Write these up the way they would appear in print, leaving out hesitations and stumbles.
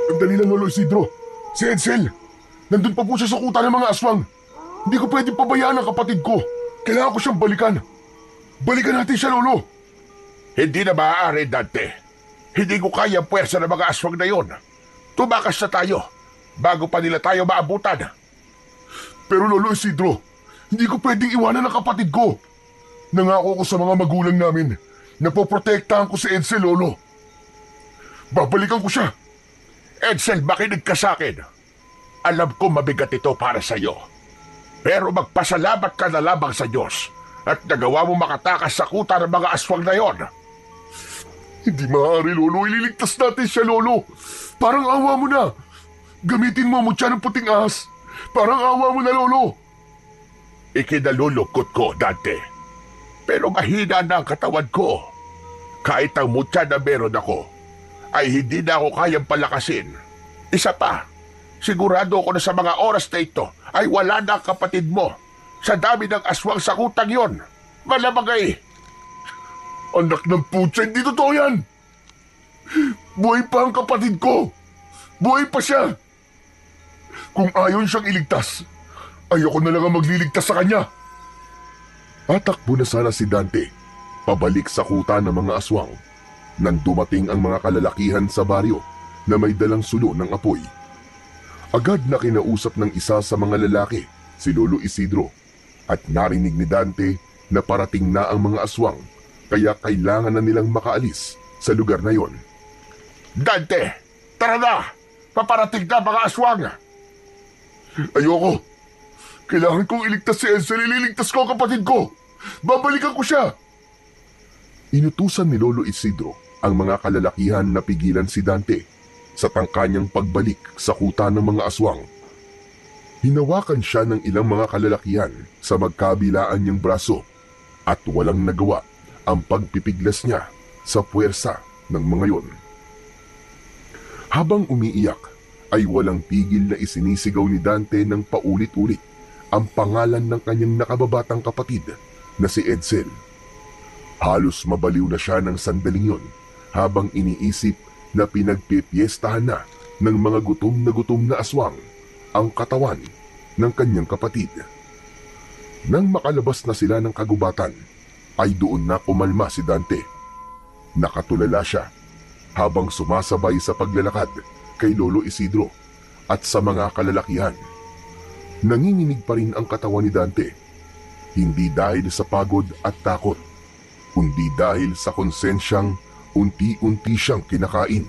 Dali lang, Lolo Isidro. Si Edsel, nandun pa po siya sa kuta ng mga aswang. Hindi ko pwedeng pabayaan ang kapatid ko. Kailangan ko siyang balikan. Balikan natin siya, Lolo. Hindi na maaari, Dante. Hindi ko kaya ang puwersa ng mga aswang na yon. Tumakas na tayo bago pa nila tayo maabutan. Pero Lolo Isidro, hindi ko pwedeng iwanan ang kapatid ko. Nangako ko sa mga magulang namin na poprotektahan ko si Edsel, Lolo. Babalikan ko siya. Edsel, makinig ka sa akin. Alam ko mabigat ito para sa iyo. Pero magpasalamat ka na lamang sa Diyos at nagawa mo makatakas sa kuta ng mga aswang na yon. Hindi maaari, Lolo. Ililigtas natin siya, Lolo. Parang awa mo na. Gamitin mo ang mutya ng puting ahas. Parang awa mo na, Lolo. Ikinalulungkot ko, Dante. Pero mahina na ang katawan ko. Kahit ang mutya na meron ako, ay hindi na ako kayang palakasin. Isa pa, sigurado ako na sa mga oras na ito ay wala na ang kapatid mo sa dami ng aswang sa kutang yon. Malamang ay... Anak ng putya, hindi totoo yan. Buhay pa ang kapatid ko. Buhay pa siya. Kung ayaw siyang iligtas, ayoko na lang ang magliligtas sa kanya. Tatakbo na sana si Dante, pabalik sa kuta ng mga aswang, nang dumating ang mga kalalakihan sa baryo na may dalang sulo ng apoy. Agad na kinausap ng isa sa mga lalaki, si Lolo Isidro, at narinig ni Dante na parating na ang mga aswang, kaya kailangan na nilang makaalis sa lugar na yon. Dante, tara na! Paparating na mga aswang! Ayoko! Kailangan kong iligtas si Edsel. Ililigtas ko ang kapatid ko! Babalikan ko siya! Inutusan ni Lolo Isidro ang mga kalalakihan na pigilan si Dante sa tangkanyang pagbalik sa kuta ng mga aswang. Hinawakan siya ng ilang mga kalalakihan sa magkabilaan niyang braso at walang nagawa ang pagpipiglas niya sa puwersa ng mga yon. Habang umiiyak, ay walang tigil na isinisigaw ni Dante ng paulit-ulit ang pangalan ng kanyang nakababatang kapatid na si Edsel. Halos mabaliw na siya ng sandaling yon habang iniisip na pinagpipiestahan na ng mga gutom na aswang ang katawan ng kanyang kapatid. Nang makalabas na sila ng kagubatan, ay doon na kumalma si Dante. Nakatulala siya habang sumasabay sa paglalakad kay Lolo Isidro at sa mga kalalakihan. Nanginginig pa rin ang katawan ni Dante, hindi dahil sa pagod at takot, kundi dahil sa konsensyang unti-unti siyang kinakain.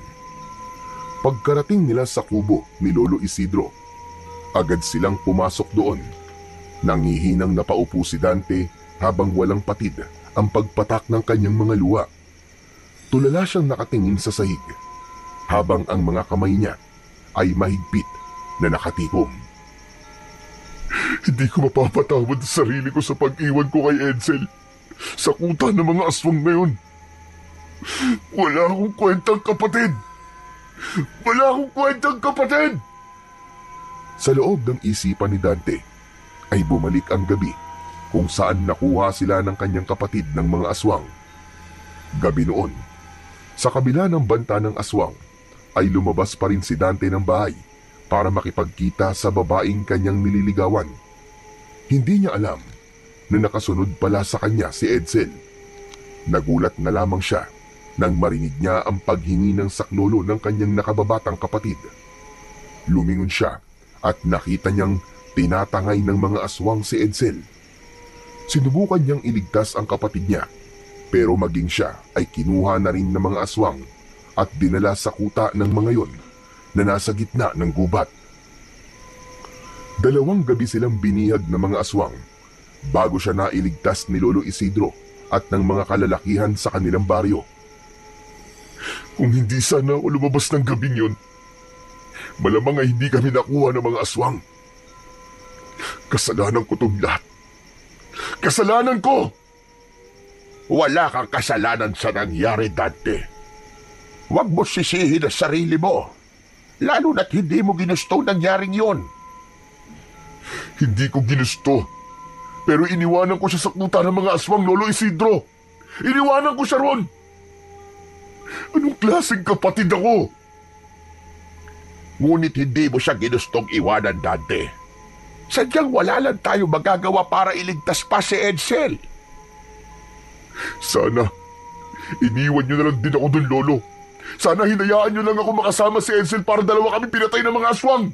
Pagkarating nila sa kubo ni Lolo Isidro, agad silang pumasok doon. Nangihinang napaupo si Dante habang walang patid ang pagpatak ng kanyang mga luha. Tulala siyang nakatingin sa sahig, habang ang mga kamay niya ay mahigpit na nakatikom. Hindi ko mapapatawad sa sarili ko sa pag-iwan ko kay Edsel sa kuta ng mga aswang na yun. Wala akong kwentang kapatid! Wala akong kwentang kapatid! Sa loob ng isipan ni Dante ay bumalik ang gabi kung saan nakuha sila ng kanyang kapatid ng mga aswang. Gabi noon, sa kabila ng banta ng aswang, ay lumabas pa rin si Dante ng bahay para makipagkita sa babaeng kanyang nililigawan. Hindi niya alam na nakasunod pala sa kanya si Edsel. Nagulat na lamang siya nang marinig niya ang paghingi ng saklolo ng kanyang nakababatang kapatid. Lumingon siya at nakita niyang tinatangay ng mga aswang si Edsel. Sinubukan niyang iligtas ang kapatid niya, pero maging siya ay kinuha na rin ng mga aswang at dinala sa kuta ng mga yon na nasa gitna ng gubat. 2 gabi silang binihag ng mga aswang bago siya nailigtas ni Lolo Isidro at ng mga kalalakihan sa kanilang baryo. Kung hindi sana ako lumabas ng gabing yun, malamang ay hindi kami nakuha ng mga aswang. Kasalanan ko itong lahat. Kasalanan ko! Wala kang kasalanan sa nangyari, Dante. Huwag mo sisihin ang sarili mo, lalo na't hindi mo ginusto nangyaring yon. Hindi ko ginusto, pero iniwanan ko siya sa kuta ng mga aswang, Lolo Isidro. Iniwanan ko siya ron. Anong klaseng kapatid ako? Ngunit hindi mo siya ginustong iwanan, Dante. Sadyang wala lang tayo magagawa para iligtas pa si Edsel. Sana, iniwan niyo na lang din ako dun, Lolo. Sana hinayaan niyo lang ako makasama si Edsel para dalawa kami pinatay ng mga aswang.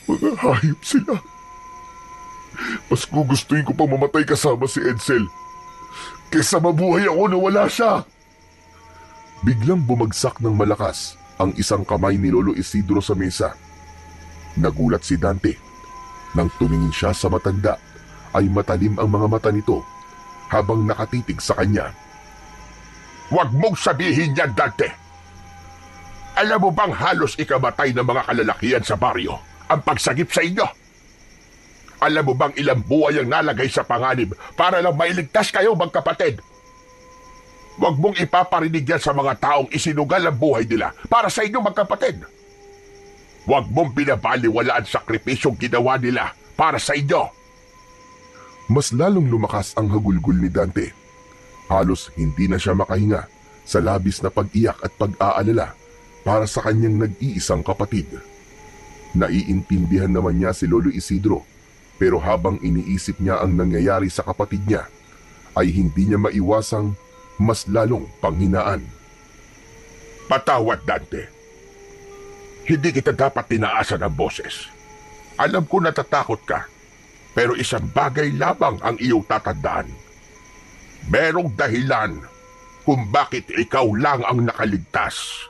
Mga hayop sila. Mas gugustuhin ko pang mamatay kasama si Edsel kesa mabuhay ako na wala siya. Biglang bumagsak ng malakas ang isang kamay ni Lolo Isidro sa mesa. Nagulat si Dante. Nang tumingin siya sa matanda, ay matalim ang mga mata nito habang nakatitig sa kanya. Huwag mong sabihin yan, Dante. Alam mo bang halos ikamatay ng mga kalalakihan sa baryo ang pagsagip sa inyo? Alam mo bang ilang buhay ang nalagay sa panganib para lang mailigtas kayo magkapatid? Huwag mong ipaparinig yan sa mga taong isinugal ang buhay nila para sa inyo magkapatid. Huwag mong binabaliwala ang sakripisyong ginawa nila para sa inyo. Mas lalong lumakas ang hagulgol ni Dante. Halos hindi na siya makahinga sa labis na pag-iyak at pag-aalala para sa kanyang nag-iisang kapatid. Naiintindihan naman niya si Lolo Isidro, pero habang iniisip niya ang nangyayari sa kapatid niya, ay hindi niya maiwasang mas lalong panghinaan. Patawad, Dante. Hindi kita dapat tinaasan ang boses. Alam ko natatakot ka, pero isang bagay lamang ang iyong tatandaan. Merong dahilan kung bakit ikaw lang ang nakaligtas.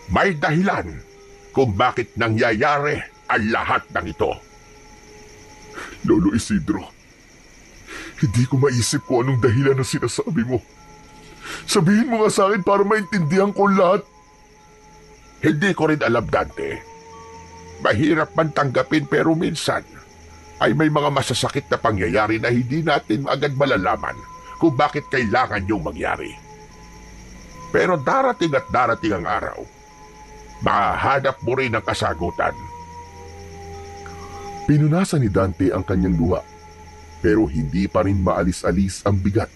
May dahilan kung bakit nangyayari ang lahat ng ito. Lolo Isidro, hindi ko maisip kung anong dahilan na sinasabi mo. Sabihin mo nga sa akin para maintindihan ko lahat. Hindi ko rin alam, Dante. Mahirap man tanggapin pero minsan ay may mga masasakit na pangyayari na hindi natin agad malalaman kung bakit kailangan yung mangyari. Pero darating at darating ang araw, mahahanap mo rin ang kasagutan. Pinunasan ni Dante ang kanyang luha, pero hindi pa rin maalis-alis ang bigat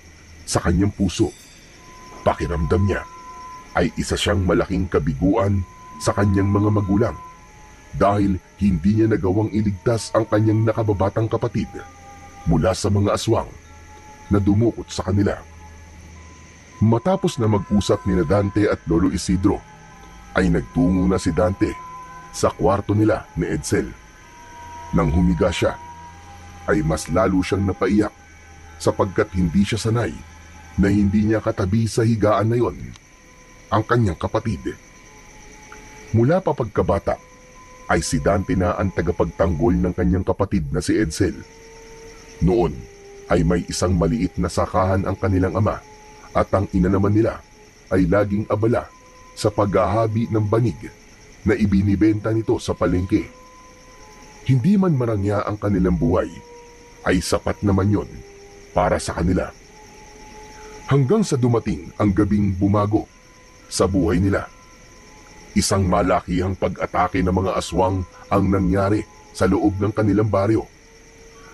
sa kanyang puso. Pakiramdam niya ay isa siyang malaking kabiguan sa kanyang mga magulang dahil hindi niya nagawang iligtas ang kanyang nakababatang kapatid mula sa mga aswang na dumukot sa kanila. Matapos na mag-usap ni Dante at Lolo Isidro, ay nagtungo na si Dante sa kwarto nila ni Edsel. Nang humiga siya, ay mas lalo siyang napaiyak sapagkat hindi siya sanay na hindi niya katabi sa higaan na yon ang kanyang kapatid. Mula pa pagkabata, ay si Dante na ang tagapagtanggol ng kanyang kapatid na si Edsel. Noon ay may isang maliit na sakahan ang kanilang ama at ang ina naman nila ay laging abala sa paghahabi ng banig na ibinibenta nito sa palengke. Hindi man marangya ang kanilang buhay, ay sapat naman yon para sa kanila. Hanggang sa dumating ang gabing bumago sa buhay nila. Isang malakihang pag-atake ng mga aswang ang nangyari sa loob ng kanilang baryo.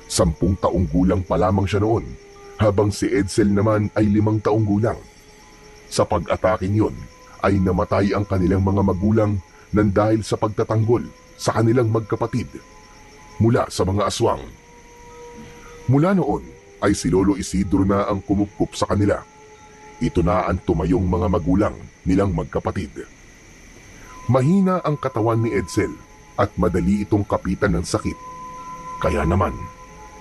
10 taong gulang pa lamang siya noon, habang si Edsel naman ay 5 taong gulang. Sa pag-ataking yon ay namatay ang kanilang mga magulang nang dahil sa pagtatanggol sa kanilang magkapatid mula sa mga aswang. Mula noon ay si Lolo Isidro na ang kumupkup sa kanila. Ito na ang tumayong mga magulang nilang magkapatid. Mahina ang katawan ni Edsel at madali itong kapitan ng sakit. Kaya naman,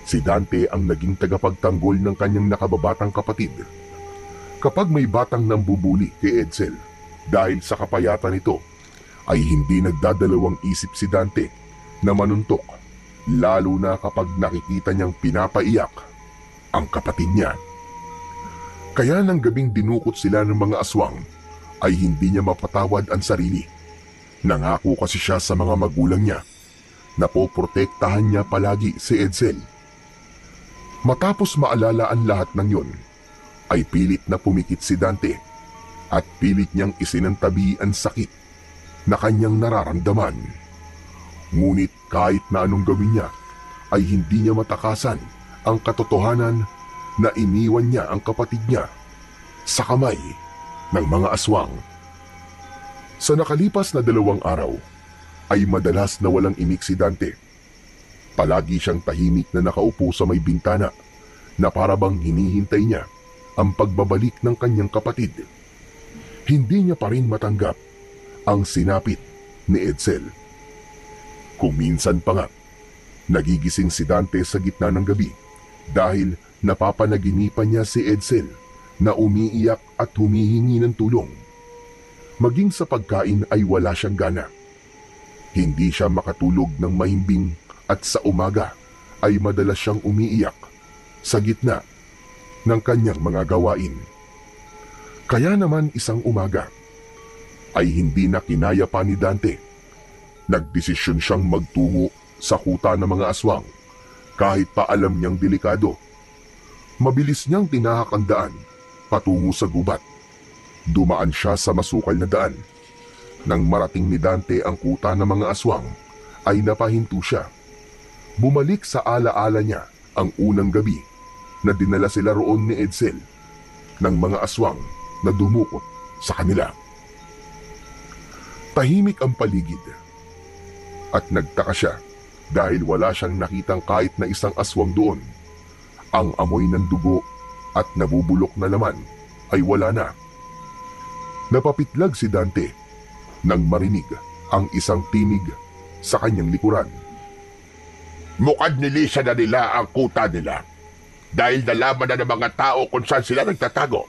si Dante ang naging tagapagtanggol ng kanyang nakababatang kapatid. Kapag may batang nambubuli kay Edsel dahil sa kapayatan nito, ay hindi nagdadalawang isip si Dante na manuntok, lalo na kapag nakikita niyang pinapaiyak ang kapatid niya. Kaya nang gabing dinukot sila ng mga aswang, ay hindi niya mapatawad ang sarili. Nangako kasi siya sa mga magulang niya na poprotektahan niya palagi si Edsel. Matapos maalala ang lahat ng yon, ay pilit na pumikit si Dante at pilit niyang isinantabi ang sakit na kanyang nararamdaman. Ngunit kahit na anong gawin niya, ay hindi niya matakasan ang katotohanan na iniwan niya ang kapatid niya sa kamay ng mga aswang. Sa nakalipas na 2 araw, ay madalas na walang imik si Dante. Palagi siyang tahimik na nakaupo sa may bintana na parabang hinihintay niya ang pagbabalik ng kanyang kapatid. Hindi niya pa rin matanggap ang sinapit ni Edsel. Kung minsan pa nga, nagigising si Dante sa gitna ng gabi dahil napapanaginipan niya si Edsel na umiiyak at humihingi ng tulong. Maging sa pagkain ay wala siyang gana. Hindi siya makatulog ng mahimbing at sa umaga ay madalas siyang umiiyak sa gitna ng kanyang mga gawain. Kaya naman isang umaga ay hindi na kinaya pa ni Dante. Nagdesisyon siyang magtungo sa kuta ng mga aswang kahit pa alam niyang delikado. Mabilis niyang tinahak ang daan patungo sa gubat. Dumaan siya sa masukal na daan. Nang marating ni Dante ang kuta ng mga aswang, ay napahinto siya. Bumalik sa alaala niya ang unang gabi na dinala sila roon ni Edsel ng mga aswang na dumukot sa kanila. Tahimik ang paligid at nagtaka siya dahil wala siyang nakitang kahit na isang aswang doon. Ang amoy ng dugo at nabubulok na laman ay wala na. Napapitlag si Dante nang marinig ang isang tinig sa kanyang likuran. Mukhang nilisa na nila ang kuta nila dahil nalaman na ng mga tao kung saan sila nagtatago.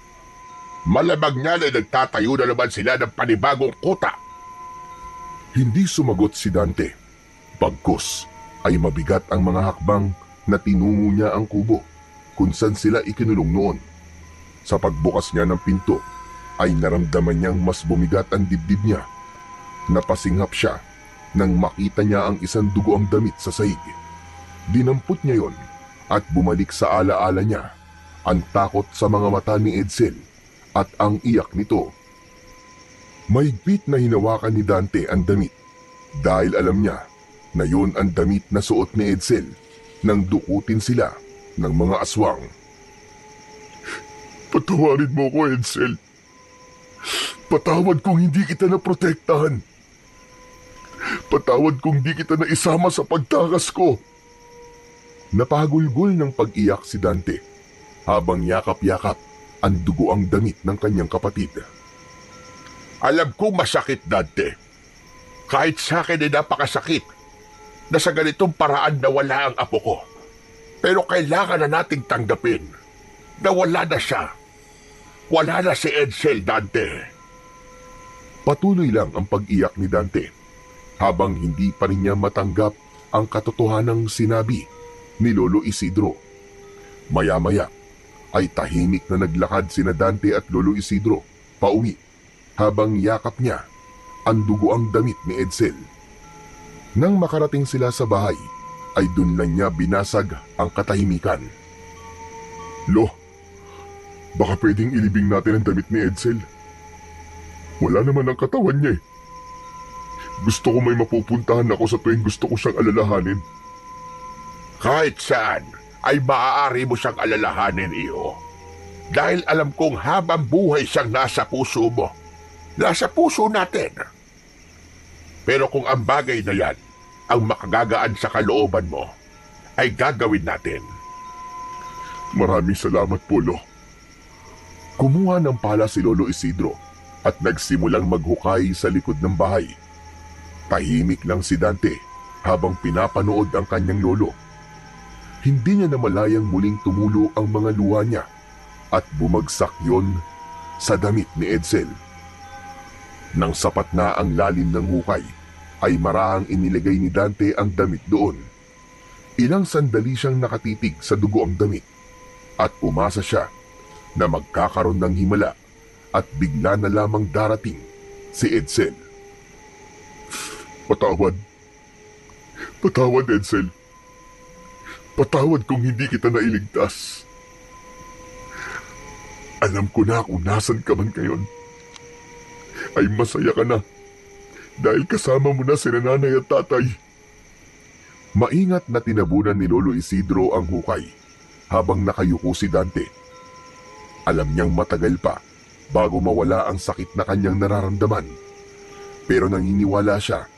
Malamang niya na nagtatayo na naman sila ng panibagong kuta. Hindi sumagot si Dante. Bagkus ay mabigat ang mga hakbang na tinungo niya ang kubo kung saan sila ikinulong noon. Sa pagbukas niya ng pinto ay naramdaman niyang mas bumigat ang dibdib niya. Napasinghap siya nang makita niya ang isang dugoang damit sa sahig. Dinampot niya yon at bumalik sa alaala niya ang takot sa mga mata ni Edsel at ang iyak nito. Mahigpit na hinawakan ni Dante ang damit dahil alam niya na yon ang damit na suot ni Edsel nang dukutin sila ng mga aswang. Patawarin mo ko, Edsel. Patawad kung hindi kita naprotektahan. Patawad kung di kita naisama sa pagtakas ko. Napagulgol ng pag-iyak si Dante habang yakap-yakap ang dugoang damit ng kanyang kapatid. Alam kong masakit, Dante. Kahit sa akin ay napakasakit na sa ganitong paraan nawala ang apo ko. Pero kailangan na nating tanggapin na wala na siya. Wala na si Edsel, Dante. Patuloy lang ang pag-iyak ni Dante habang hindi pa rin niya matanggap ang katotohanang sinabi ni Lolo Isidro. Maya-maya ay tahimik na naglakad sina Dante at Lolo Isidro pauwi habang yakap niya ang dugoang damit ni Edsel. Nang makarating sila sa bahay ay dun lang niya binasag ang katahimikan. Lo, baka pwedeng ilibing natin ang damit ni Edsel. Wala naman ang katawan niya eh. Gusto ko may mapupuntahan ako sa tuwing gusto ko siyang alalahanin. Kahit saan ay maaari mo siyang alalahanin, iyo. Dahil alam kong habang buhay siyang nasa puso mo. Nasa puso natin. Pero kung ang bagay na yan ang makagagaan sa kalooban mo, ay gagawin natin. Maraming salamat po, Lo. Kumuha ng pala si Lolo Isidro at nagsimulang maghukay sa likod ng bahay. Tahimik lang si Dante habang pinapanood ang kanyang lolo. Hindi niya namalayang muling tumulo ang mga luha niya at bumagsak yon sa damit ni Edsel. Nang sapat na ang lalim ng hukay, ay marahang inilagay ni Dante ang damit doon. Ilang sandali siyang nakatitig sa dugo ang damit at umasa siya na magkakaroon ng himala at bigla na lamang darating si Edsel. Patawad. Patawad, Edsel. Patawad kung hindi kita nailigtas. Alam ko na kung nasan ka man ngayon. Ay masaya ka na dahil kasama mo na si nanay at tatay. Maingat na tinabunan ni Lolo Isidro ang hukay habang nakayuko si Dante. Alam niyang matagal pa bago mawala ang sakit na kanyang nararamdaman. Pero naniniwala siya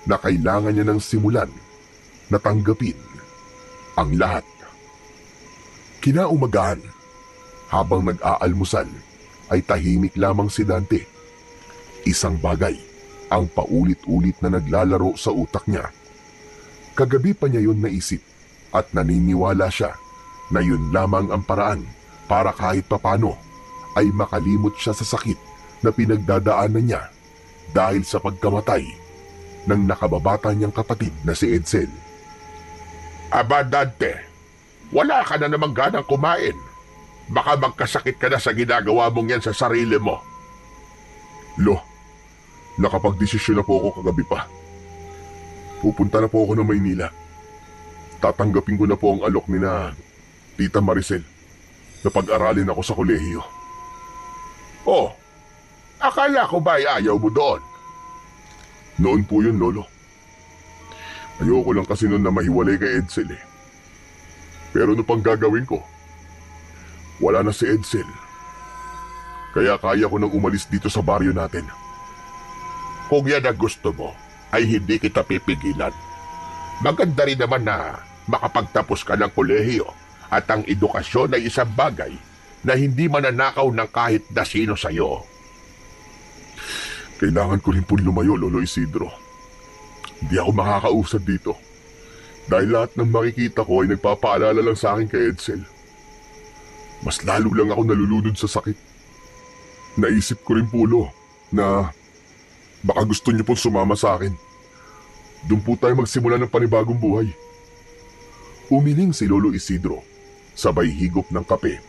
na kailangan niya ng simulan na tanggapin ang lahat. Kinaumagahan, habang nag-aalmusal, ay tahimik lamang si Dante. Isang bagay ang paulit-ulit na naglalaro sa utak niya. Kagabi pa niya yun naisip at naniniwala siya na yun lamang ang paraan para kahit papano ay makalimot siya sa sakit na pinagdadaanan niya dahil sa pagkamatay ng nakababata niyang kapatid na si Edsel. Aba Dante, wala ka na namang ganang kumain. Baka magkasakit ka na sa ginagawa mong yan sa sarili mo. Lo, nakapagdesisyon na po ako kagabi pa. Pupunta na po ako ng Maynila. Tatanggapin ko na po ang alok ni na Tita Maricel na pag-aralin ako sa kolehiyo. Oh, akala ko ba ay ayaw mo doon? Noon po yun, Lolo. Ayoko lang kasi noon na mahiwalay kay Edsel eh. Pero ano pang gagawin ko? Wala na si Edsel. Kaya kaya ko nang umalis dito sa baryo natin. Kung yan ang gusto mo, ay hindi kita pipigilan. Maganda rin naman na makapagtapos ka ng kolehiyo at ang edukasyon ay isang bagay na hindi mananakaw ng kahit na sino sa'yo. Kailangan ko rin po lumayo, Lolo Isidro. Hindi ako makakausad dito. Dahil lahat ng makikita ko ay nagpapaalala lang sa akin kay Edsel. Mas lalo lang ako nalulunod sa sakit. Naisip ko rin po, Lo, na baka gusto niyo pong sumama sa akin. Doon po tayo magsimula ng panibagong buhay. Umiling si Lolo Isidro, sabay higop ng kape.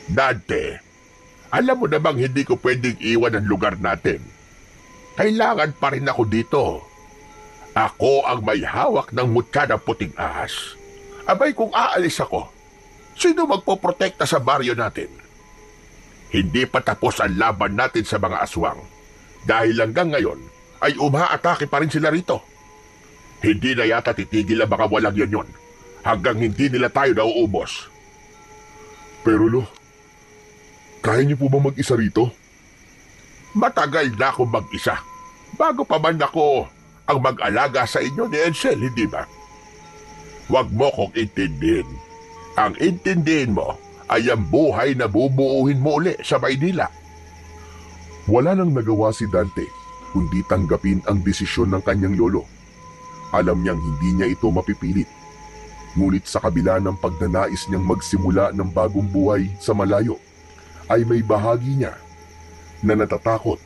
Dante, alam mo namang hindi ko pwedeng iwan ang lugar natin. Kailangan pa rin ako dito. Ako ang may hawak ng mutya ng puting ahas. Abay kung aalis ako, sino magpoprotekta sa baryo natin? Hindi pa tapos ang laban natin sa mga aswang. Dahil hanggang ngayon ay umaatake pa rin sila rito. Hindi na yata titigil ang mga walang yon hanggang hindi nila tayo nauubos. Pero Lo, kaya niyo po ba mag-isa rito? Matagal na akong mag-isa. Bago pa man ako ang mag-alaga sa inyo ni Edsel, hindi ba? Huwag mo kong intindihin. Ang intindihin mo ay ang buhay na bubuuhin mo uli sa Maynila. Wala nang nagawa si Dante kundi tanggapin ang desisyon ng kanyang lolo. Alam niyang hindi niya ito mapipilit. Ngunit sa kabila ng pagnanais niyang magsimula ng bagong buhay sa malayo, ay may bahagi niya na natatakot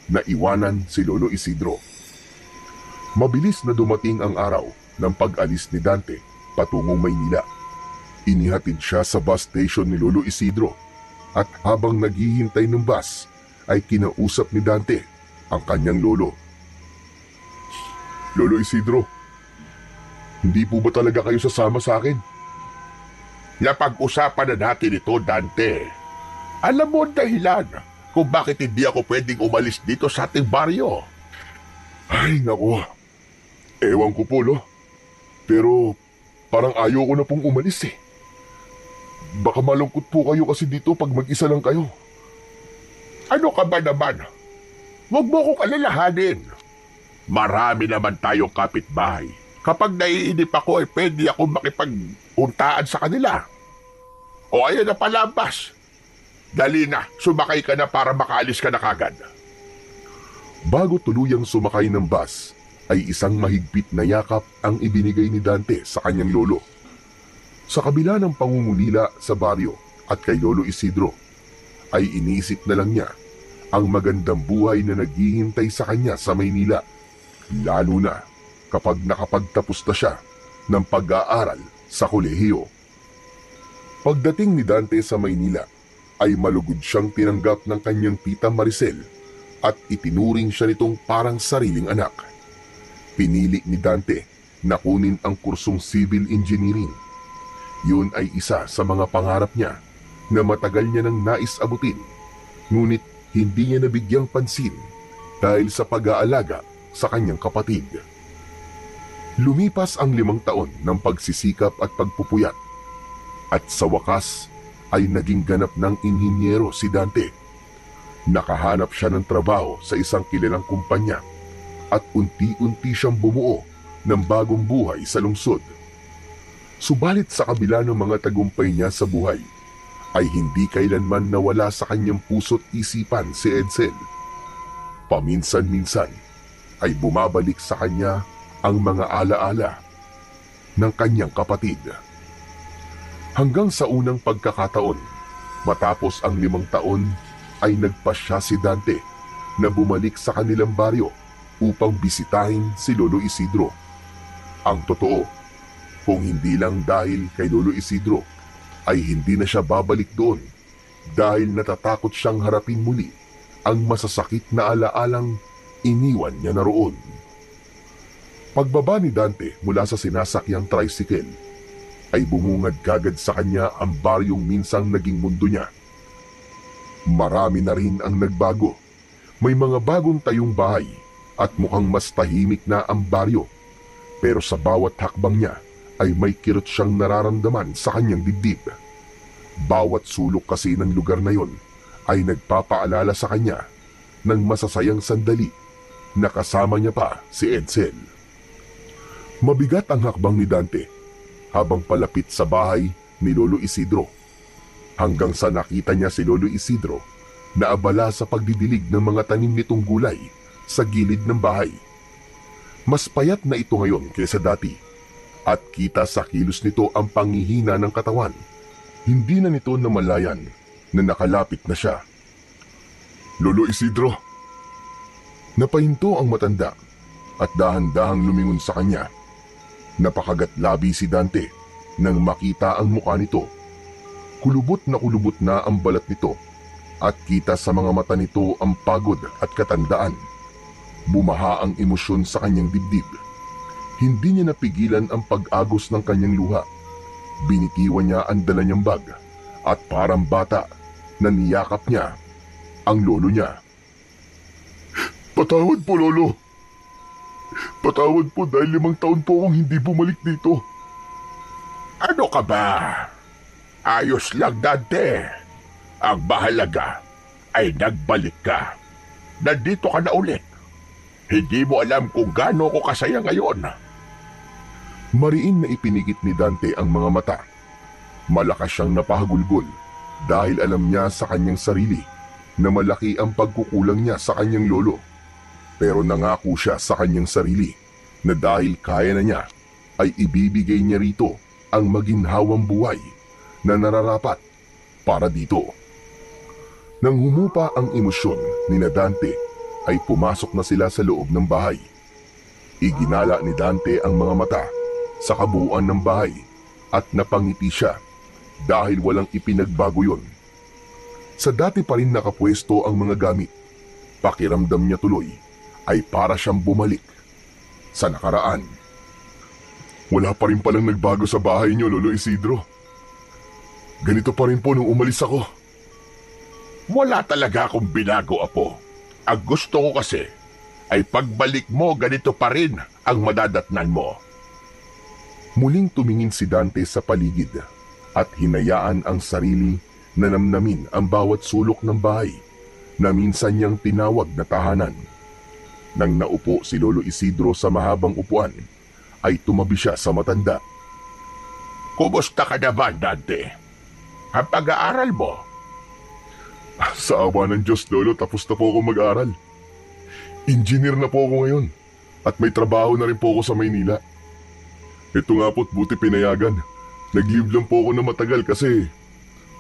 na iwanan si Lolo Isidro. Mabilis na dumating ang araw ng pag-alis ni Dante patungong Maynila. Inihatid siya sa bus station ni Lolo Isidro at habang naghihintay ng bus ay kinausap ni Dante ang kanyang lolo. Lolo Isidro, hindi po ba talaga kayo sasama sa akin? Napag-usapan na natin ito, Dante. Alam mo ang dahilan kung bakit hindi ako pwedeng umalis dito sa ating baryo. Ay, naku. Ewan ko po, Lo. Pero parang ayaw ko na pong umalis eh. Baka malungkot po kayo kasi dito pag mag-isa lang kayo. Ano ka ba naman? Huwag mo kong alalahanin. Marami naman tayong kapitbahay. Kapag naiinip ako ay pwede akong makipag-untaan sa kanila. O ayan na palabas. Dali na, sumakay ka na para makaalis ka na kagad. Bago tuluyang sumakay ng bus, ay isang mahigpit na yakap ang ibinigay ni Dante sa kanyang lolo. Sa kabila ng pangungulila sa baryo at kay Lolo Isidro, ay iniisip na lang niya ang magandang buhay na naghihintay sa kanya sa Maynila, lalo na kapag nakapagtapos na siya ng pag-aaral sa kolehiyo. Pagdating ni Dante sa Maynila, ay malugod siyang tinanggap ng kanyang tita Maricel at itinuring siya nitong parang sariling anak. Pinili ni Dante na kunin ang kursong civil engineering. Yun ay isa sa mga pangarap niya na matagal niya nang nais abutin, ngunit hindi niya nabigyang pansin dahil sa pag-aalaga sa kanyang kapatid. Lumipas ang 5 taon ng pagsisikap at pagpupuyat, at sa wakas ay naging ganap ng inhinyero si Dante. Nakahanap siya ng trabaho sa isang kilalang kumpanya at unti-unti siyang bumuo ng bagong buhay sa lungsod. Subalit sa kabila ng mga tagumpay niya sa buhay, ay hindi kailanman nawala sa kanyang puso't isipan si Edsel. Paminsan-minsan ay bumabalik sa kanya ang mga alaala ng kanyang kapatid. Hanggang sa unang pagkakataon, matapos ang 5 taon, ay nagpasya si Dante na bumalik sa kanilang baryo upang bisitahin si Lolo Isidro. Ang totoo, kung hindi lang dahil kay Lolo Isidro, ay hindi na siya babalik doon dahil natatakot siyang harapin muli ang masasakit na alaalang iniwan niya na roon. Pagbaba ni Dante mula sa sinasakyang tricycle, ay bumungad kagad sa kanya ang baryong minsang naging mundo niya. Marami na rin ang nagbago. May mga bagong tayong bahay at mukhang mas tahimik na ang baryo. Pero sa bawat hakbang niya ay may kirot siyang nararamdaman sa kanyang dibdib. Bawat sulok kasi ng lugar na yon ay nagpapaalala sa kanya ng masasayang sandali na kasama niya pa si Edsel. Mabigat ang hakbang ni Dante habang palapit sa bahay ni Lolo Isidro. Hanggang sa nakita niya si Lolo Isidro na abala sa pagdidilig ng mga tanim nitong gulay sa gilid ng bahay. Mas payat na ito ngayon kaysa dati at kita sa kilos nito ang panghihina ng katawan. Hindi na nito namalayan na nakalapit na siya. Lolo Isidro! Napahinto ang matanda at dahan-dahang lumingon sa kanya. Napakagat-labi si Dante nang makita ang mukha nito. Kulubot na ang balat nito at kita sa mga mata nito ang pagod at katandaan. Bumaha ang emosyon sa kanyang dibdib. Hindi niya napigilan ang pag-agos ng kanyang luha. Binitiwan niya ang dala niyang bag at parang bata na niyakap niya ang lolo niya. Patawad po, Lolo. Patawad po dahil 5 taon po akong hindi bumalik dito. Ano ka ba? Ayos lang, Dante. Ang mahalaga ay nagbalik ka. Nandito ka na ulit. Hindi mo alam kung gaano ko kasaya ngayon. Mariin na ipinikit ni Dante ang mga mata. Malakas siyang napahagulgol dahil alam niya sa kanyang sarili na malaki ang pagkukulang niya sa kanyang lolo. Pero nangako siya sa kanyang sarili na dahil kaya na niya, ay ibibigay niya rito ang maginhawang buhay na nararapat para dito. Nang humupa ang emosyon ni Dante, ay pumasok na sila sa loob ng bahay. Iginala ni Dante ang mga mata sa kabuuan ng bahay at napangiti siya dahil walang ipinagbago yon. Sa dati pa rin nakapwesto ang mga gamit. Pakiramdam niya tuloy ay para siyang bumalik sa nakaraan. Wala pa rin palang nagbago sa bahay niyo, Lolo Isidro. Ganito pa rin po nung umalis ako. Wala talaga akong binago, Apo. Ang gusto ko kasi ay pagbalik mo ganito pa rin ang madadatnan mo. Muling tumingin si Dante sa paligid at hinayaan ang sarili na namnamin ang bawat sulok ng bahay na minsan niyang tinawag na tahanan. Nang naupo si Lolo Isidro sa mahabang upuan, ay tumabi siya sa matanda. Kumusta ka naman, Dante? Ang pag-aaral mo? Sa awa ng Diyos, Lolo, tapos na po ako mag-aral. Engineer na po ako ngayon at may trabaho na rin po ako sa Maynila. Ito nga po't buti pinayagan. Nag-leave lang po ako na matagal kasi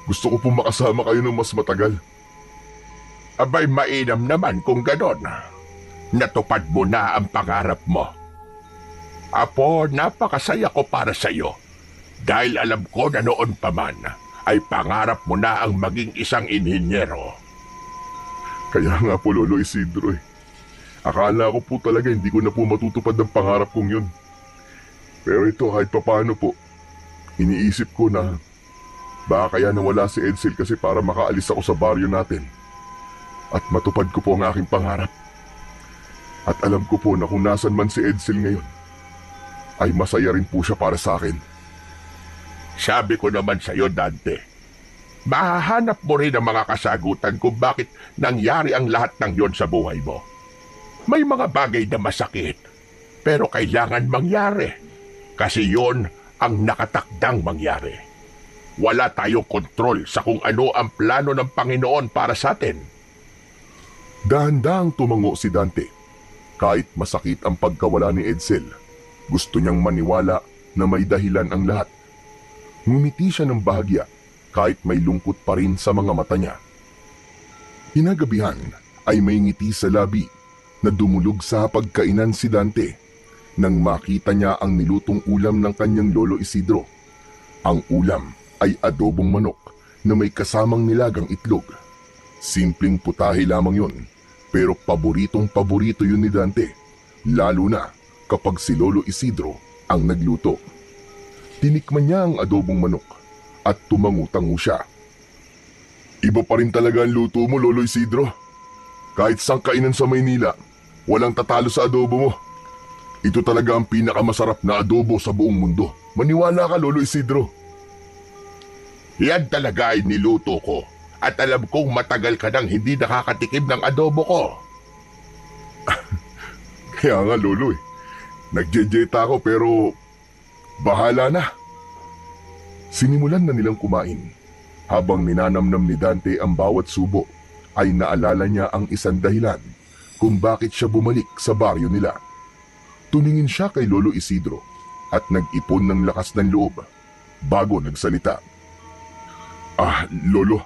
gusto ko pong makasama kayo ng mas matagal. Abay, mainam naman kung ganon. Natupad mo na ang pangarap mo. Apo, napakasaya ko para sa iyo dahil alam ko na noon pa man ay pangarap mo na ang maging isang inhinyero. Kaya nga po, Lolo Isidro eh. Akala ko po talaga hindi ko na po matutupad ang pangarap kong yun. Pero ito kahit papaano po, iniisip ko na baka kaya nawala si Edsel kasi para makaalis ako sa baryo natin at matupad ko po ang aking pangarap. At alam ko po na kung nasan man si Edsel ngayon, ay masaya rin po siya para sa akin. Sabi ko naman sa iyo, Dante, mahahanap mo rin ang mga kasagutan kung bakit nangyari ang lahat ng yon sa buhay mo. May mga bagay na masakit, pero kailangan mangyari. Kasi yon ang nakatakdang mangyari. Wala tayong kontrol sa kung ano ang plano ng Panginoon para sa atin. Dahan-dahang tumango si Dante. Kahit masakit ang pagkawala ni Edsel, gusto niyang maniwala na may dahilan ang lahat. Ngumiti siya ng bahagya kahit may lungkot pa rin sa mga mata niya. Kinagabihan ay may ngiti sa labi na dumulog sa pagkainan si Dante nang makita niya ang nilutong ulam ng kanyang lolo Isidro. Ang ulam ay adobong manok na may kasamang nilagang itlog. Simpleng putahe lamang yun, pero paboritong-paborito yun ni Dante, lalo na kapag si Lolo Isidro ang nagluto. Tinikman niya ang adobong manok at tumangu-tangu siya. Iba pa rin talaga ang luto mo, Lolo Isidro. Kahit sang kainan sa Maynila, walang tatalo sa adobo mo. Ito talaga ang pinakamasarap na adobo sa buong mundo. Maniwala ka, Lolo Isidro. Yan talaga ay niluto ko. At alam kong matagal ka nang hindi nakakatikim ng adobo ko. Kaya nga, Lolo eh. Nagjejeta ako pero bahala na. Sinimulan na nilang kumain. Habang ninanamnam ni Dante ang bawat subo, ay naalala niya ang isang dahilan kung bakit siya bumalik sa baryo nila. Tuningin siya kay Lolo Isidro at nag-ipon ng lakas ng loob bago nagsalita. Lolo,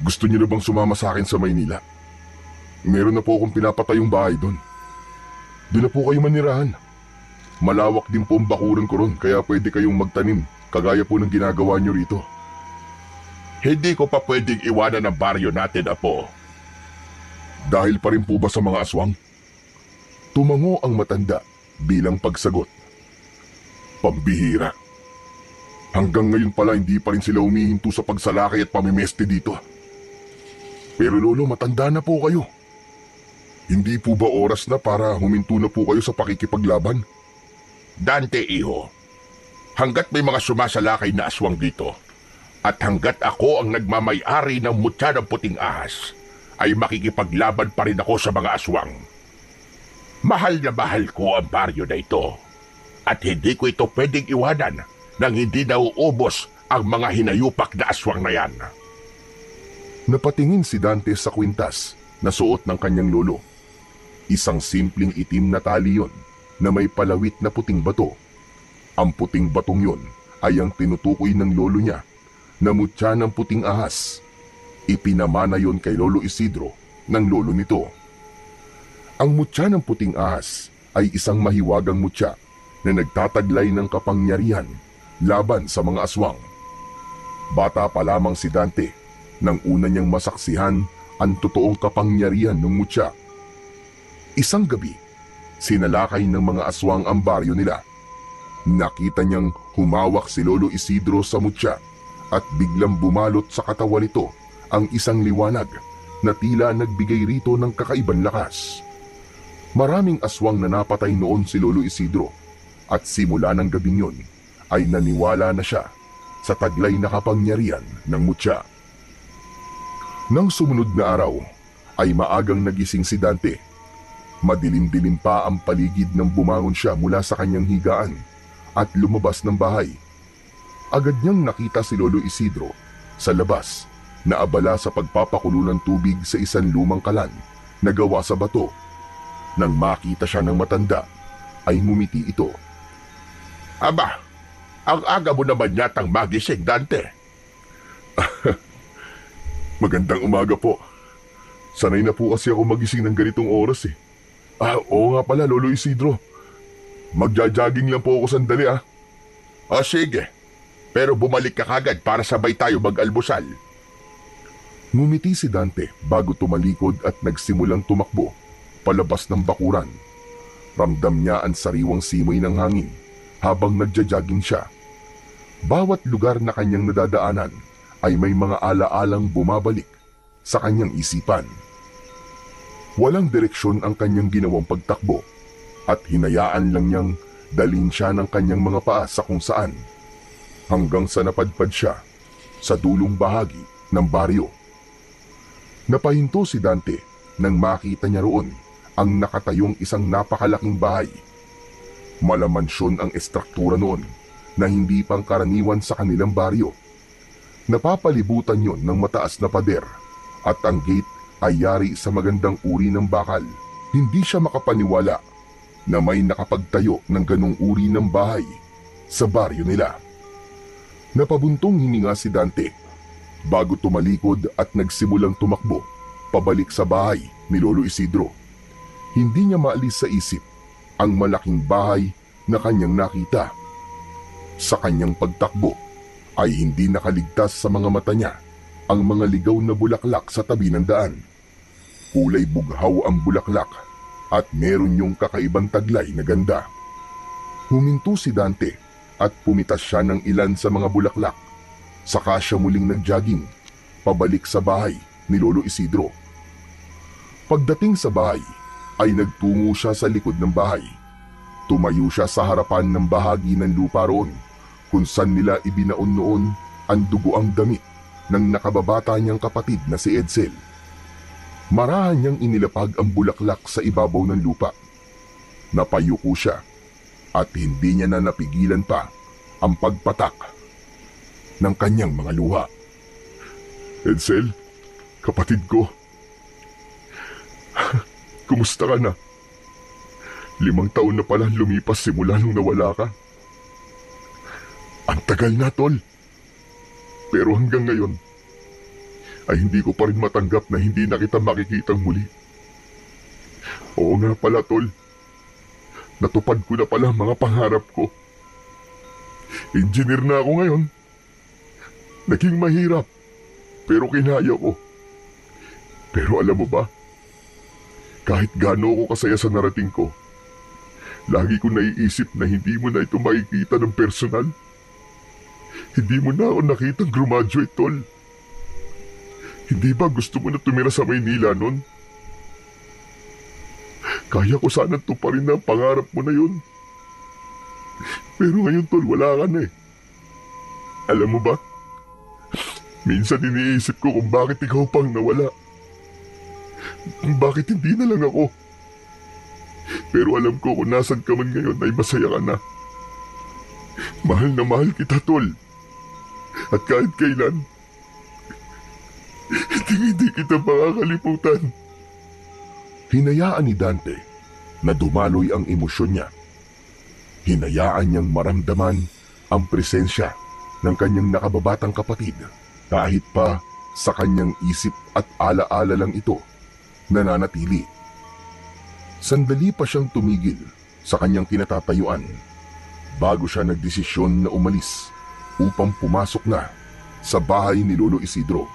gusto niyo na bang sumama sa akin sa Maynila? Meron na po akong pinapatayong bahay doon. Doon na po kayo manirahan. Malawak din po ang bakuran ko ron, kaya pwede kayong magtanim, kagaya po ng ginagawa niyo rito. Hindi ko pa pwedeng iwanan ang baryo natin, Apo. Dahil pa rin po ba sa mga aswang? Tumango ang matanda bilang pagsagot. Pambihira. Hanggang ngayon pala hindi pa rin sila humihinto sa pagsalakay at pamimeste dito. Pero Lolo, matanda na po kayo. Hindi po ba oras na para huminto na po kayo sa pakikipaglaban? Dante, iho. Hanggat may mga sumasalakay na aswang dito, at hanggat ako ang nagmamay-ari ng mutya ng puting ahas, ay makikipaglaban pa rin ako sa mga aswang. Mahal na mahal ko ang baryo na ito, at hindi ko ito pwedeng iwanan nang hindi nauubos ang mga hinayupak na aswang na yan. Napatingin si Dante sa kwintas na suot ng kanyang lolo. Isang simpleng itim na tali yon na may palawit na puting bato. Ang puting batong yon ay ang tinutukoy ng lolo niya na mutya ng puting ahas. Ipinamana yon kay Lolo Isidro ng lolo nito. Ang mutya ng puting ahas ay isang mahiwagang mutya na nagtataglay ng kapangyarihan laban sa mga aswang. Bata pa lamang si Dante nang una niyang masaksihan ang totoong kapangyarihan ng mutya. Isang gabi, sinalakay ng mga aswang ang baryo nila. Nakita niyang humawak si Lolo Isidro sa mutya at biglang bumalot sa katawan nito ang isang liwanag na tila nagbigay rito ng kakaibang lakas. Maraming aswang na napatay noon si Lolo Isidro at simula ng gabing yon ay naniwala na siya sa taglay na kapangyarihan ng mutya. Nang sumunod na araw ay maagang nagising si Dante. Madilim-dilim pa ang paligid nang bumangon siya mula sa kanyang higaan at lumabas ng bahay. Agad niyang nakita si Lolo Isidro sa labas na abala sa pagpapakulo ng tubig sa isang lumang kalan na gawa sa bato. Nang makita siya ng matanda, ay ngumiti ito. Aba, ang aga mo naman yatang magising, Dante. Magandang umaga po. Sanay na po kasi ako magising ng ganitong oras eh. Oo nga pala, Lolo Isidro. Magja-jogging lang po ako sandali ah. O sige, pero bumalik ka kagad para sabay tayo mag-almusal. Ngumiti si Dante bago tumalikod at nagsimulang tumakbo palabas ng bakuran. Ramdam niya ang sariwang simoy ng hangin habang nagja-jogging siya. Bawat lugar na kanyang nadadaanan ay may mga ala-alang bumabalik sa kanyang isipan. Walang direksyon ang kanyang ginawang pagtakbo at hinayaan lang niyang dalhin siya ng kanyang mga paa sa kung saan hanggang sa napadpad siya sa dulong bahagi ng baryo. Napahinto si Dante nang makita niya roon ang nakatayong isang napakalaking bahay. Malamansyon ang estruktura noon na hindi pangkaraniwan sa kanilang baryo. Napapalibutan yon ng mataas na pader at ang gate ay yari sa magandang uri ng bakal. Hindi siya makapaniwala na may nakapagtayo ng ganong uri ng bahay sa baryo nila. Napabuntong hininga si Dante bago tumalikod at nagsimulang tumakbo pabalik sa bahay ni Lolo Isidro. Hindi niya maalis sa isip ang malaking bahay na kanyang nakita. Sa kanyang pagtakbo ay hindi nakaligtas sa mga mata niya ang mga ligaw na bulaklak sa tabi ng daan. Kulay bughaw ang bulaklak at meron yung kakaibang taglay na ganda. Huminto si Dante at pumitas siya ng ilan sa mga bulaklak. Saka siya muling nag-jogging pabalik sa bahay ni Lolo Isidro. Pagdating sa bahay ay nagtungo siya sa likod ng bahay. Tumayo siya sa harapan ng bahagi ng lupa roon kung saan nila ibinaon noon ang dugoang damit ng nakababata niyang kapatid na si Edsel. Marahan niyang inilapag ang bulaklak sa ibabaw ng lupa. Napayuko siya at hindi niya na napigilan pa ang pagpatak ng kanyang mga luha. Edsel, kapatid ko. Kumusta ka na? 5 taon na pala lumipas simula nung nawala ka. Ang tagal na, tol. Pero hanggang ngayon, ay hindi ko pa rin matanggap na hindi na kita makikitang muli. Oo nga pala, tol. Natupad ko na pala mga pangarap ko. Engineer na ako ngayon. Naging mahirap, pero kinaya ko. Pero alam mo ba, kahit gaano ako kasaya sa narating ko, lagi ko naiisip na hindi mo na ito makikita ng personal. Hindi mo na ako nakitang graduate, tol. Hindi ba gusto mo na tumira sa Maynila nun? Kaya ko sana tuparin na ang pangarap mo na yun. Pero ngayon, tol, wala ka na eh. Alam mo ba, minsan iniisip ko kung bakit ikaw pang nawala. Bakit hindi na lang ako? Pero alam ko kung nasan ka man ngayon ay masaya ka na. Mahal na mahal kita, tol. At kahit kailan, hindi kita makakalimutan. Hinayaan ni Dante na dumaloy ang emosyon niya. Hinayaan niyang maramdaman ang presensya ng kanyang nakababatang kapatid kahit pa sa kanyang isip at alaala lang ito nananatili. Sandali pa siyang tumigil sa kanyang kinatatayuan bago siya nagdesisyon na umalis upang pumasok na sa bahay ni Lolo Isidro.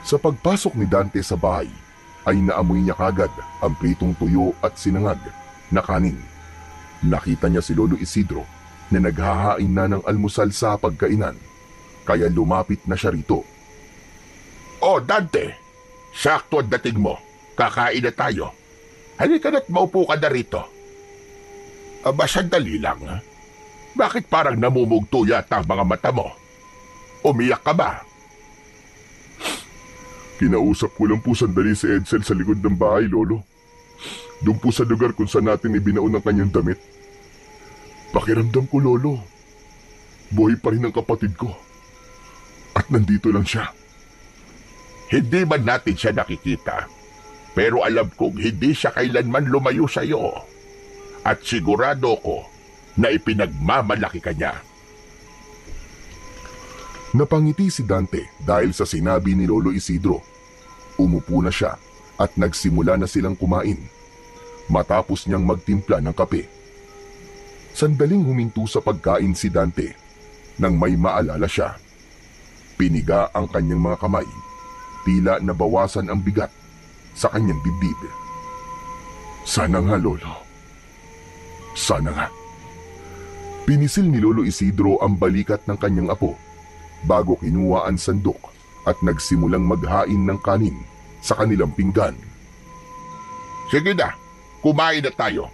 Sa pagpasok ni Dante sa bahay ay naamoy niya kagad ang pritong tuyo at sinangag na kanin. Nakita niya si Lolo Isidro na naghahain na ng almusal sa pagkainan kaya lumapit na siya rito. Oh, Dante! Sakto ang dating mo. Kakain na tayo. Halika na't maupo ka na rito. Aba, sandali lang. Bakit parang namumugto yata ang mga mata mo? Umiyak ka ba? Kinausap ko lang po sandali si Edsel sa likod ng bahay, Lolo. Doon po sa lugar kung saan natin ibinaon ang kanyang damit. Pakiramdam ko, Lolo, buhay pa rin ang kapatid ko. At nandito lang siya. Hindi man natin siya nakikita, pero alam kong hindi siya kailanman lumayo sa iyo. At sigurado ko na ipinagmamalaki ka niya. Napangiti si Dante dahil sa sinabi ni Lolo Isidro. Umupo na siya at nagsimula na silang kumain. Matapos niyang magtimpla ng kape. Sandaling huminto sa pagkain si Dante nang may maalala siya. Piniga ang kanyang mga kamay. Tila nabawasan ang bigat sa kanyang dibdib. Sana nga, Lolo. Sana nga. Pinisil ni Lolo Isidro ang balikat ng kanyang apo bago kinuha ang sandok at nagsimulang maghain ng kanin sa kanilang pinggan. Sige na, kumain na tayo.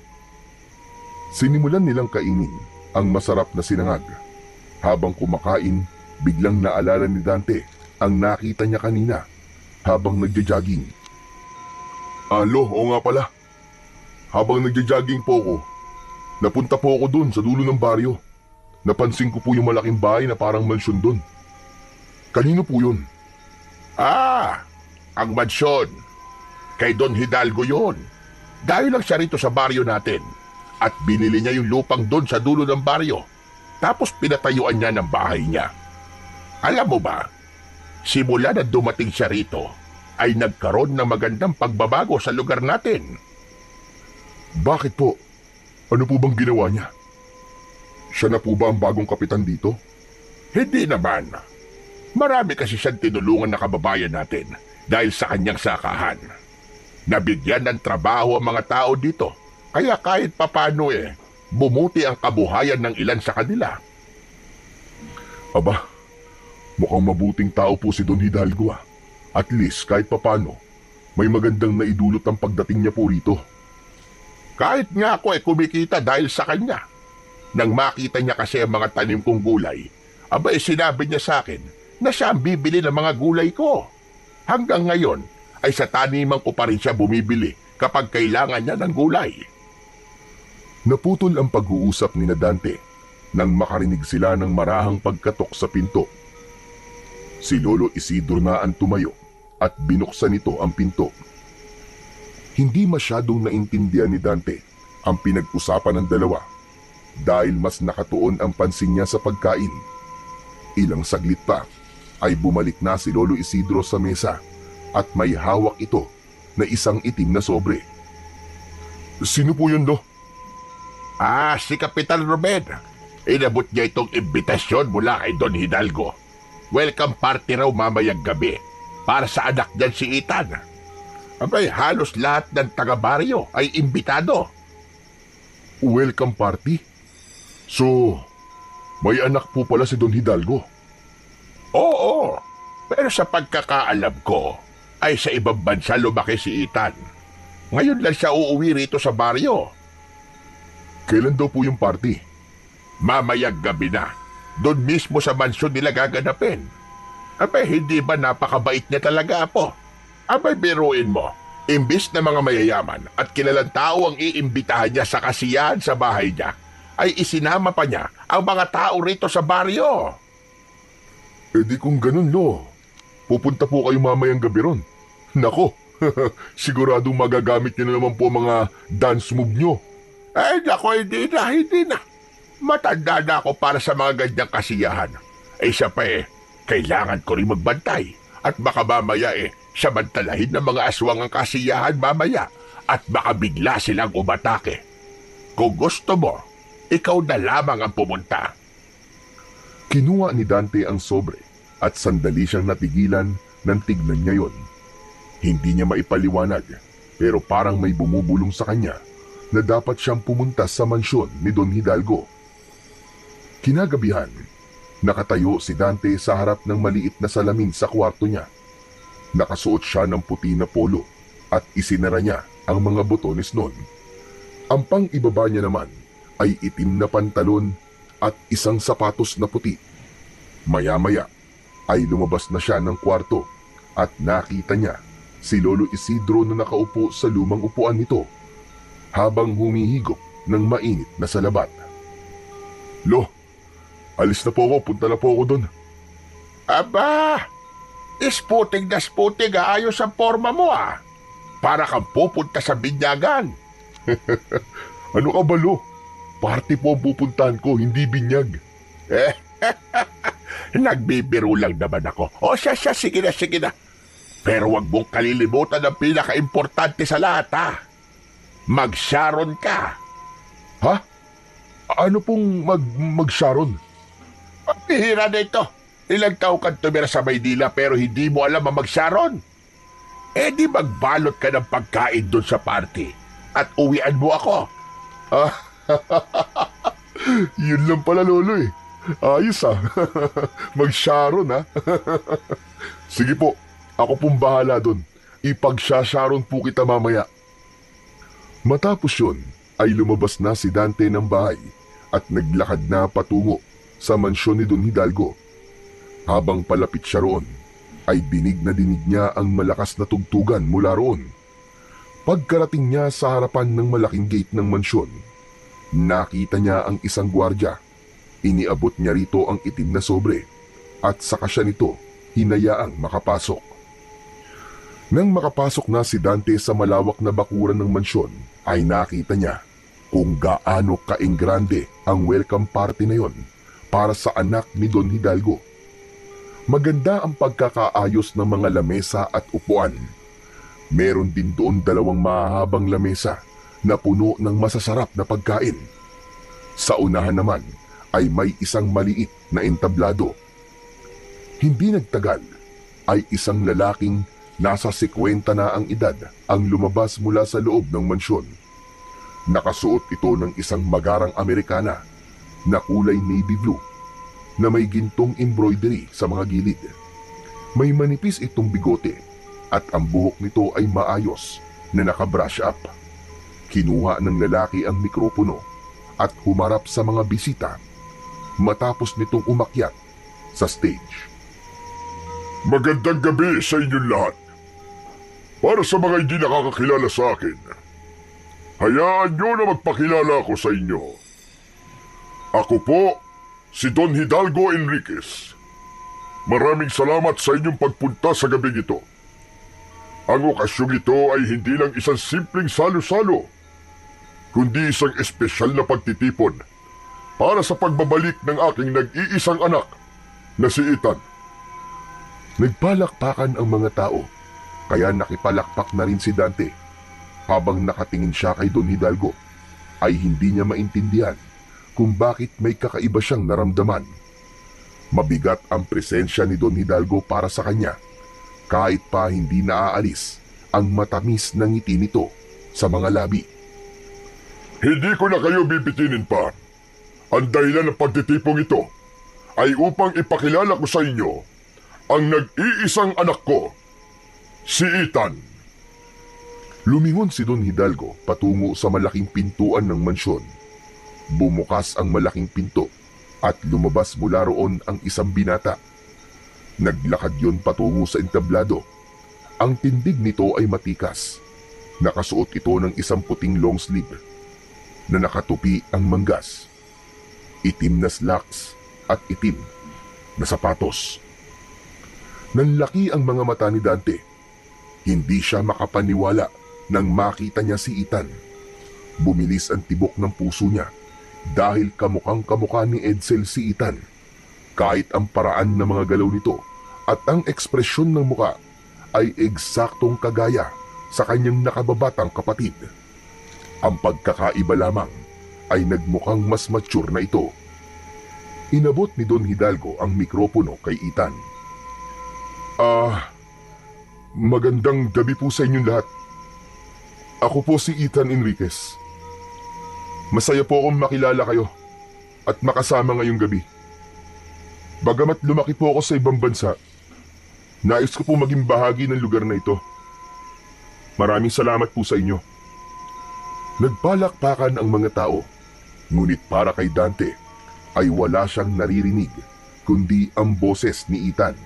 Sinimulan nilang kainin ang masarap na sinangag. Habang kumakain Biglang naalala ni Dante ang nakita niya kanina habang nagja-jogging. Oo nga pala. Habang nagja-jogging po ako, napunta po ako doon sa dulo ng baryo. Napansin ko po yung malaking bahay na parang mansyon doon. Kanino po yun? Ang mansyon. Kay Don Hidalgo yon. Dahil lang siya rito sa baryo natin. At binili niya yung lupang doon sa dulo ng baryo. Tapos pinatayuan niya ng bahay niya. Alam mo ba, simula na dumating siya rito, ay nagkaroon ng magandang pagbabago sa lugar natin. Bakit po? Ano po bang ginawa niya? Siya na po ba ang bagong kapitan dito? Hindi naman. Marami kasi siyang tinulungan na kababayan natin dahil sa kanyang sakahan. Nabigyan ng trabaho ang mga tao dito, kaya kahit papano bumuti ang kabuhayan ng ilan sa kanila. Aba, mukhang mabuting tao po si Don Hidalgo. At least kahit papano, may magandang naidulot ang pagdating niya po rito. Kahit nga ako kumikita dahil sa kanya. Nang makita niya kasi ang mga tanim kong gulay, sinabi niya sa akin na siya ang bibili ng mga gulay ko. Hanggang ngayon ay sa taniman ko pa rin siya bumibili kapag kailangan niya ng gulay. Naputol ang pag-uusap ni Dante nang makarinig sila ng marahang pagkatok sa pinto. Si Lolo Isidro na ang tumayo at binuksan nito ang pinto. Hindi masyadong naintindihan ni Dante ang pinag-usapan ng dalawa dahil mas nakatuon ang pansin niya sa pagkain. Ilang saglit pa ay bumalik na si Lolo Isidro sa mesa at may hawak ito na isang itim na sobre. Sino po yun, Lo? Si Kapitan Ruben. Inabot niya itong imbitasyon mula kay Don Hidalgo. Welcome party raw mamayang gabi para sa anak niyan si Ethan. Halos lahat ng taga-baryo ay imbitado. Welcome party? So, may anak po pala si Don Hidalgo? Oo, pero sa pagkakaalam ko, ay sa ibang bansa lumaki si Ethan. Ngayon lang siya uuwi rito sa baryo. Kailan daw po yung party? Mamayang gabi na. Doon mismo sa mansyon nila gaganapin. Hindi ba napakabait niya talaga, Apo? Biruin mo. Imbis na mga mayayaman at kilalang tao ang iimbitahan niya sa kasiyahan sa bahay niya, ay isinama pa niya ang mga tao rito sa baryo. Di kung ganun, Lo. Pupunta po kayo mamayang gabi ron. Nako, siguradong magagamit niyo na naman po mga dance move niyo. Nako, hindi na. Matanda na ako para sa mga ganyang kasiyahan. Siya pa kailangan ko rin magbantay. At baka mamaya samantalahin ng mga aswang ang kasiyahan mamaya. At baka bigla silang umatake. Kung gusto mo, ikaw na lamang ang pumunta. Kinuha ni Dante ang sobre at sandali siyang natigilan nang tignan niya yon. Hindi niya maipaliwanag pero parang may bumubulong sa kanya na dapat siyang pumunta sa mansyon ni Don Hidalgo. Kinagabihan, nakatayo si Dante sa harap ng maliit na salamin sa kwarto niya. Nakasuot siya ng puti na polo at isinara niya ang mga botones nun. Ang pang-ibaba niya naman ay itim na pantalon at isang sapatos na puti. Maya-maya ay lumabas na siya ng kwarto at nakita niya si Lolo Isidro na nakaupo sa lumang upuan nito habang humihigop ng mainit na salabat. Lo, alis na po ako, punta na po ako doon. Isputing na sputing, ayos ang forma mo Para kang pupunta sa binyagan. Ano ka ba, Lo? Party po ang pupuntahan ko, hindi binyag. Nagbibiro lang naman ako. Siya, sige na. Pero wag mong kalilimutan ang pinaka-importante sa lahat, Mag-Sharon ka. Ha? Ano pong mag-Sharon? Pihira na ito. Ilang taon kang tumira sa Maynila pero hindi mo alam ang mag-Sharon. Di magbalot ka ng pagkain doon sa party at uwian mo ako. Yun lang pala, Lolo Ayos Mag-Sharon Sige po, ako pong bahala doon. Ipag-Sharon po kita mamaya. Matapos yun, ay lumabas na si Dante ng bahay at naglakad na patungo sa mansyon ni Don Hidalgo. Habang palapit siya roon, ay dinig niya ang malakas na tugtugan mula roon. Pagkarating niya sa harapan ng malaking gate ng mansyon, nakita niya ang isang gwardya. Iniabot niya rito ang itim na sobre at saka siya nito hinayaang makapasok. Nang makapasok na si Dante sa malawak na bakuran ng mansyon, ay nakita niya kung gaano kaingrande ang welcome party na yon para sa anak ni Don Hidalgo. Maganda ang pagkakaayos ng mga lamesa at upuan. Meron din doon 2 mahahabang lamesa na puno ng masasarap na pagkain. Sa unahan naman ay may isang maliit na entablado. Hindi nagtagal ay isang lalaking nasa 50 na ang edad ang lumabas mula sa loob ng mansyon. Nakasuot ito ng isang magarang Amerikana na kulay navy blue na may gintong embroidery sa mga gilid. May manipis itong bigote at ang buhok nito ay maayos na naka-brush up. Kinuha ng lalaki ang mikropono at humarap sa mga bisita matapos nitong umakyat sa stage. Magandang gabi sa inyong lahat. Para sa mga hindi nakakakilala sa akin, hayaan nyo na magpakilala ako sa inyo. Ako po, si Don Hidalgo Enriquez. Maraming salamat sa inyong pagpunta sa gabing ito. Ang okasyong ito ay hindi lang isang simpleng salo-salo, kundi isang espesyal na pagtitipon para sa pagbabalik ng aking nag-iisang anak na si Ethan. Nagpalakpakan ang mga tao, kaya nakipalakpak na rin si Dante. Habang nakatingin siya kay Don Hidalgo, ay hindi niya maintindihan kung bakit may kakaiba siyang naramdaman. Mabigat ang presensya ni Don Hidalgo para sa kanya, kahit pa hindi naaalis ang matamis na ngiti nito sa mga labi. Hindi ko na kayo bibitinin pa. Ang dahilan ng pagtitipong ito ay upang ipakilala ko sa inyo ang nag-iisang anak ko, si Ethan. Lumingon si Don Hidalgo patungo sa malaking pintuan ng mansyon. Bumukas ang malaking pinto at lumabas mula roon ang isang binata. Naglakad yon patungo sa entablado. Ang tindig nito ay matikas. Nakasuot ito ng isang puting long sleeve na nakatupi ang manggas, itim na slacks at itim na sapatos. Nanlaki ang mga mata ni Dante. Hindi siya makapaniwala nang makita niya si Ethan. Bumilis ang tibok ng puso niya dahil kamukhang kamukha ni Edsel si Ethan. Kahit ang paraan ng mga galaw nito at ang ekspresyon ng muka ay eksaktong kagaya sa kanyang nakababatang kapatid. Ang pagkakaiba lamang ay nagmukhang mas mature na ito. Inabot ni Don Hidalgo ang mikropono kay Ethan. Magandang gabi po sa inyong lahat. Ako po si Ethan Enriquez. Masaya po akong makilala kayo at makasama ngayong gabi. Bagamat lumaki po ako sa ibang bansa, nais ko po maging bahagi ng lugar na ito. Maraming salamat po sa inyo. Nagpalakpakan ang mga tao, ngunit para kay Dante ay wala siyang naririnig kundi ang boses ni Ethan.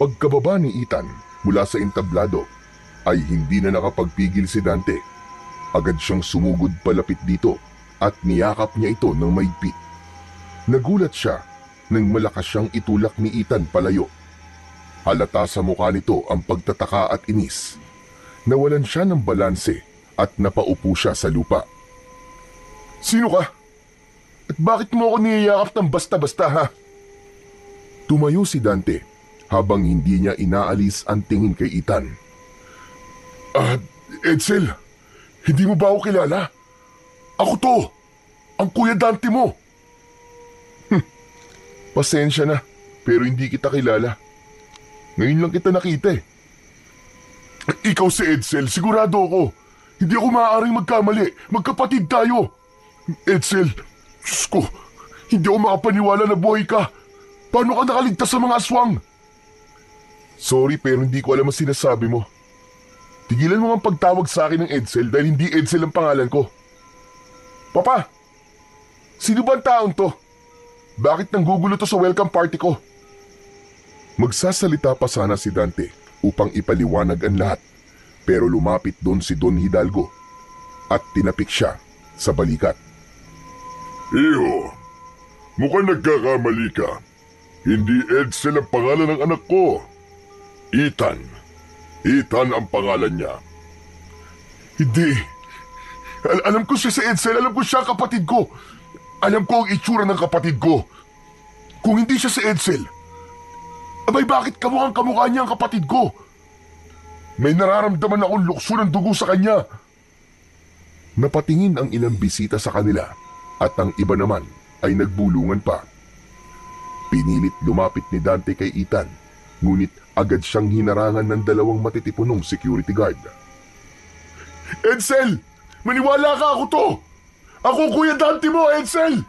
Pagkababa ni Ethan mula sa entablado ay hindi na nakapagpigil si Dante. Agad siyang sumugod palapit dito at niyakap niya ito ng maigpit. Nagulat siya nang malakas siyang itulak ni Ethan palayo. Halata sa mukha nito ang pagtataka at inis. Nawalan siya ng balanse at napaupo siya sa lupa. Sino ka? At bakit mo ako niyayakap ng basta-basta, ha? Tumayo si Dante habang hindi niya inaalis ang tingin kay Ethan. Edsel, hindi mo ba ako kilala? Ako to, ang Kuya Dante mo. Pasensya na, pero hindi kita kilala. Ngayon lang kita nakita eh. Ikaw si Edsel, sigurado ako. Hindi ako maaaring magkamali, magkapatid tayo. Edsel, Diyos ko, hindi ako makapaniwala na buhay ka. Paano ka nakaligtas sa mga aswang? Sorry pero hindi ko alam ang sinasabi mo. Tigilan mo ang pagtawag sa akin ng Edsel dahil hindi Edsel ang pangalan ko. Papa, sino ba ang taong to? Bakit nanggugulo to sa welcome party ko? Magsasalita pa sana si Dante upang ipaliwanag ang lahat, pero lumapit doon si Don Hidalgo at tinapik siya sa balikat. Iho, mukhang nagkakamali ka. Hindi Edsel ang pangalan ng anak ko. Ethan. Ethan ang pangalan niya. Hindi. Alam ko siya si Edsel. Alam ko siya kapatid ko. Alam ko ang itsura ng kapatid ko. Kung hindi siya si Edsel, abay bakit kamukha niya ang kapatid ko? May nararamdaman akong lukso ng dugo sa kanya. Napatingin ang ilang bisita sa kanila at ang iba naman ay nagbulungan pa. Pinilit lumapit ni Dante kay Ethan, ngunit agad siyang hinarangan ng dalawang matitipunong security guard. Edsel! Maniwala ka, ako to! Ako Kuya Dante mo, Edsel!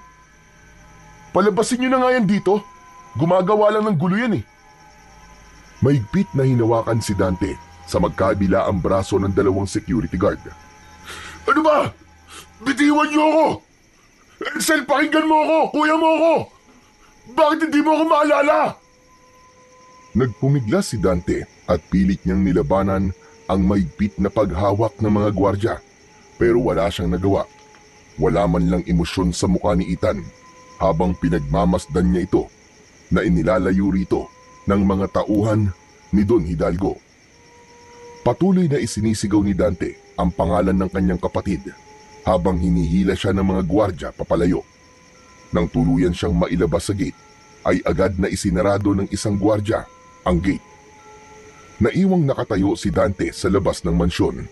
Palabasin niyo na nga yan dito. Gumagawa lang ng gulo yan eh. Mahigpit na hinawakan si Dante sa magkabila ang braso ng dalawang security guard. Ano ba? Bitiwan niyo ako! Edsel, pakinggan mo ako! Kuya mo ako! Bakit hindi mo ako maalala? Nagpumiglas si Dante at pilit niyang nilabanan ang mahigpit na paghawak ng mga gwardya, pero wala siyang nagawa. Wala man lang emosyon sa mukha ni Ethan habang pinagmamasdan niya ito na inilalayo rito ng mga tauhan ni Don Hidalgo. Patuloy na isinisigaw ni Dante ang pangalan ng kanyang kapatid habang hinihila siya ng mga gwardya papalayo. Nang tuluyan siyang mailabas sa gate, ay agad na isinarado ng isang gwardya ang gate. Naiwang nakatayo si Dante sa labas ng mansyon.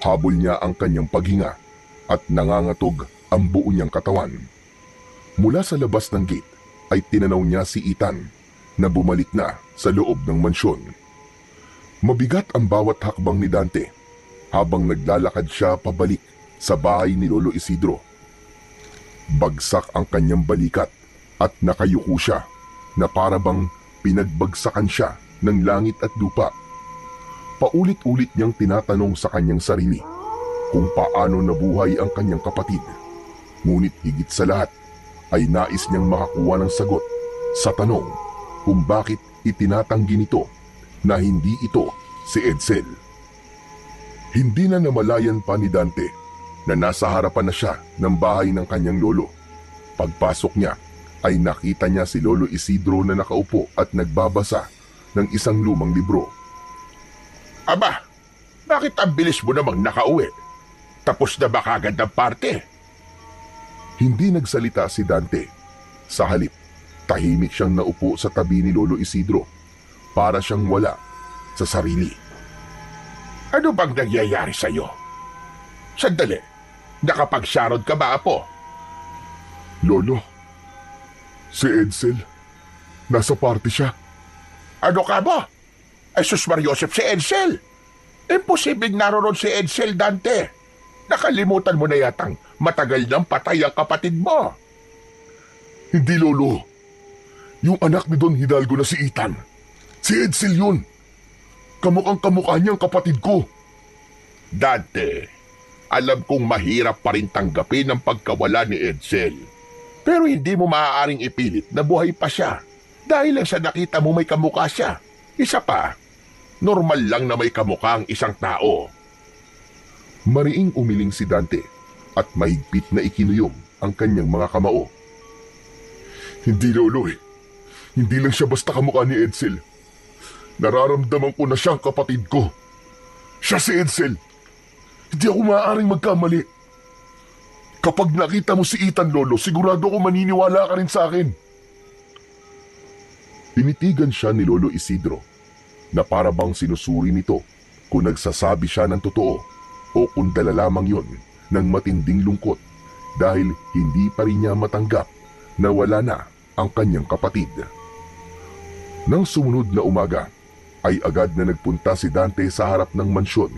Habol niya ang kanyang paghinga at nangangatog ang buo niyang katawan. Mula sa labas ng gate ay tinanaw niya si Ethan na bumalik na sa loob ng mansyon. Mabigat ang bawat hakbang ni Dante habang naglalakad siya pabalik sa bahay ni Lolo Isidro. Bagsak ang kanyang balikat at nakayuko siya na para bang pinagbagsakan siya ng langit at lupa. Paulit-ulit niyang tinatanong sa kanyang sarili kung paano nabuhay ang kanyang kapatid. Ngunit higit sa lahat ay nais niyang makakuha ng sagot sa tanong kung bakit itinatanggi nito na hindi ito si Edsel. Hindi na namalayan pa ni Dante na nasa harapan na siya ng bahay ng kanyang lolo. Pagpasok niya ay nakita niya si Lolo Isidro na nakaupo at nagbabasa ng isang lumang libro. Aba, bakit ang bilis mo namang nakauwi? Tapos na ba kagad ang parte? Hindi nagsalita si Dante. Sa halip, tahimik siyang naupo sa tabi ni Lolo Isidro para siyang wala sa sarili. Ano bang nangyayari sa'yo? Sandali, nakapagsarod ka ba, apo? Lolo, si Edsel, nasa party siya. Ano ka ba? Ay sus Mariosep, si Edsel! Imposibleng naroon si Edsel, Dante. Nakalimutan mo na yatang matagal nang patay ang kapatid mo. Hindi, Lolo. Yung anak ni Don Hidalgo na si Ethan. Si Edsel yun. Kamukhang-kamukha niya ang kapatid ko. Dante, alam kong mahirap pa rin tanggapin ang pagkawala ni Edsel. Pero hindi mo maaaring ipilit na buhay pa siya dahil lang sa nakita mo may kamukha siya. Isa pa, normal lang na may kamukha ang isang tao. Mariing umiling si Dante at mahigpit na ikinuyom ang kanyang mga kamao. Hindi, Lolo eh. Hindi lang siya basta kamukha ni Edsel. Nararamdaman ko na siyang kapatid ko. Siya si Edsel. Hindi ako maaaring magkamali. Kapag nakita mo si Ethan, Lolo, sigurado ko maniniwala ka rin sa akin. Tinitigan siya ni Lolo Isidro na para bang sinusuri nito kung nagsasabi siya ng totoo o kung dala lamang yon ng matinding lungkot dahil hindi pa rin niya matanggap na wala na ang kanyang kapatid. Nang sumunod na umaga, ay agad na nagpunta si Dante sa harap ng mansyon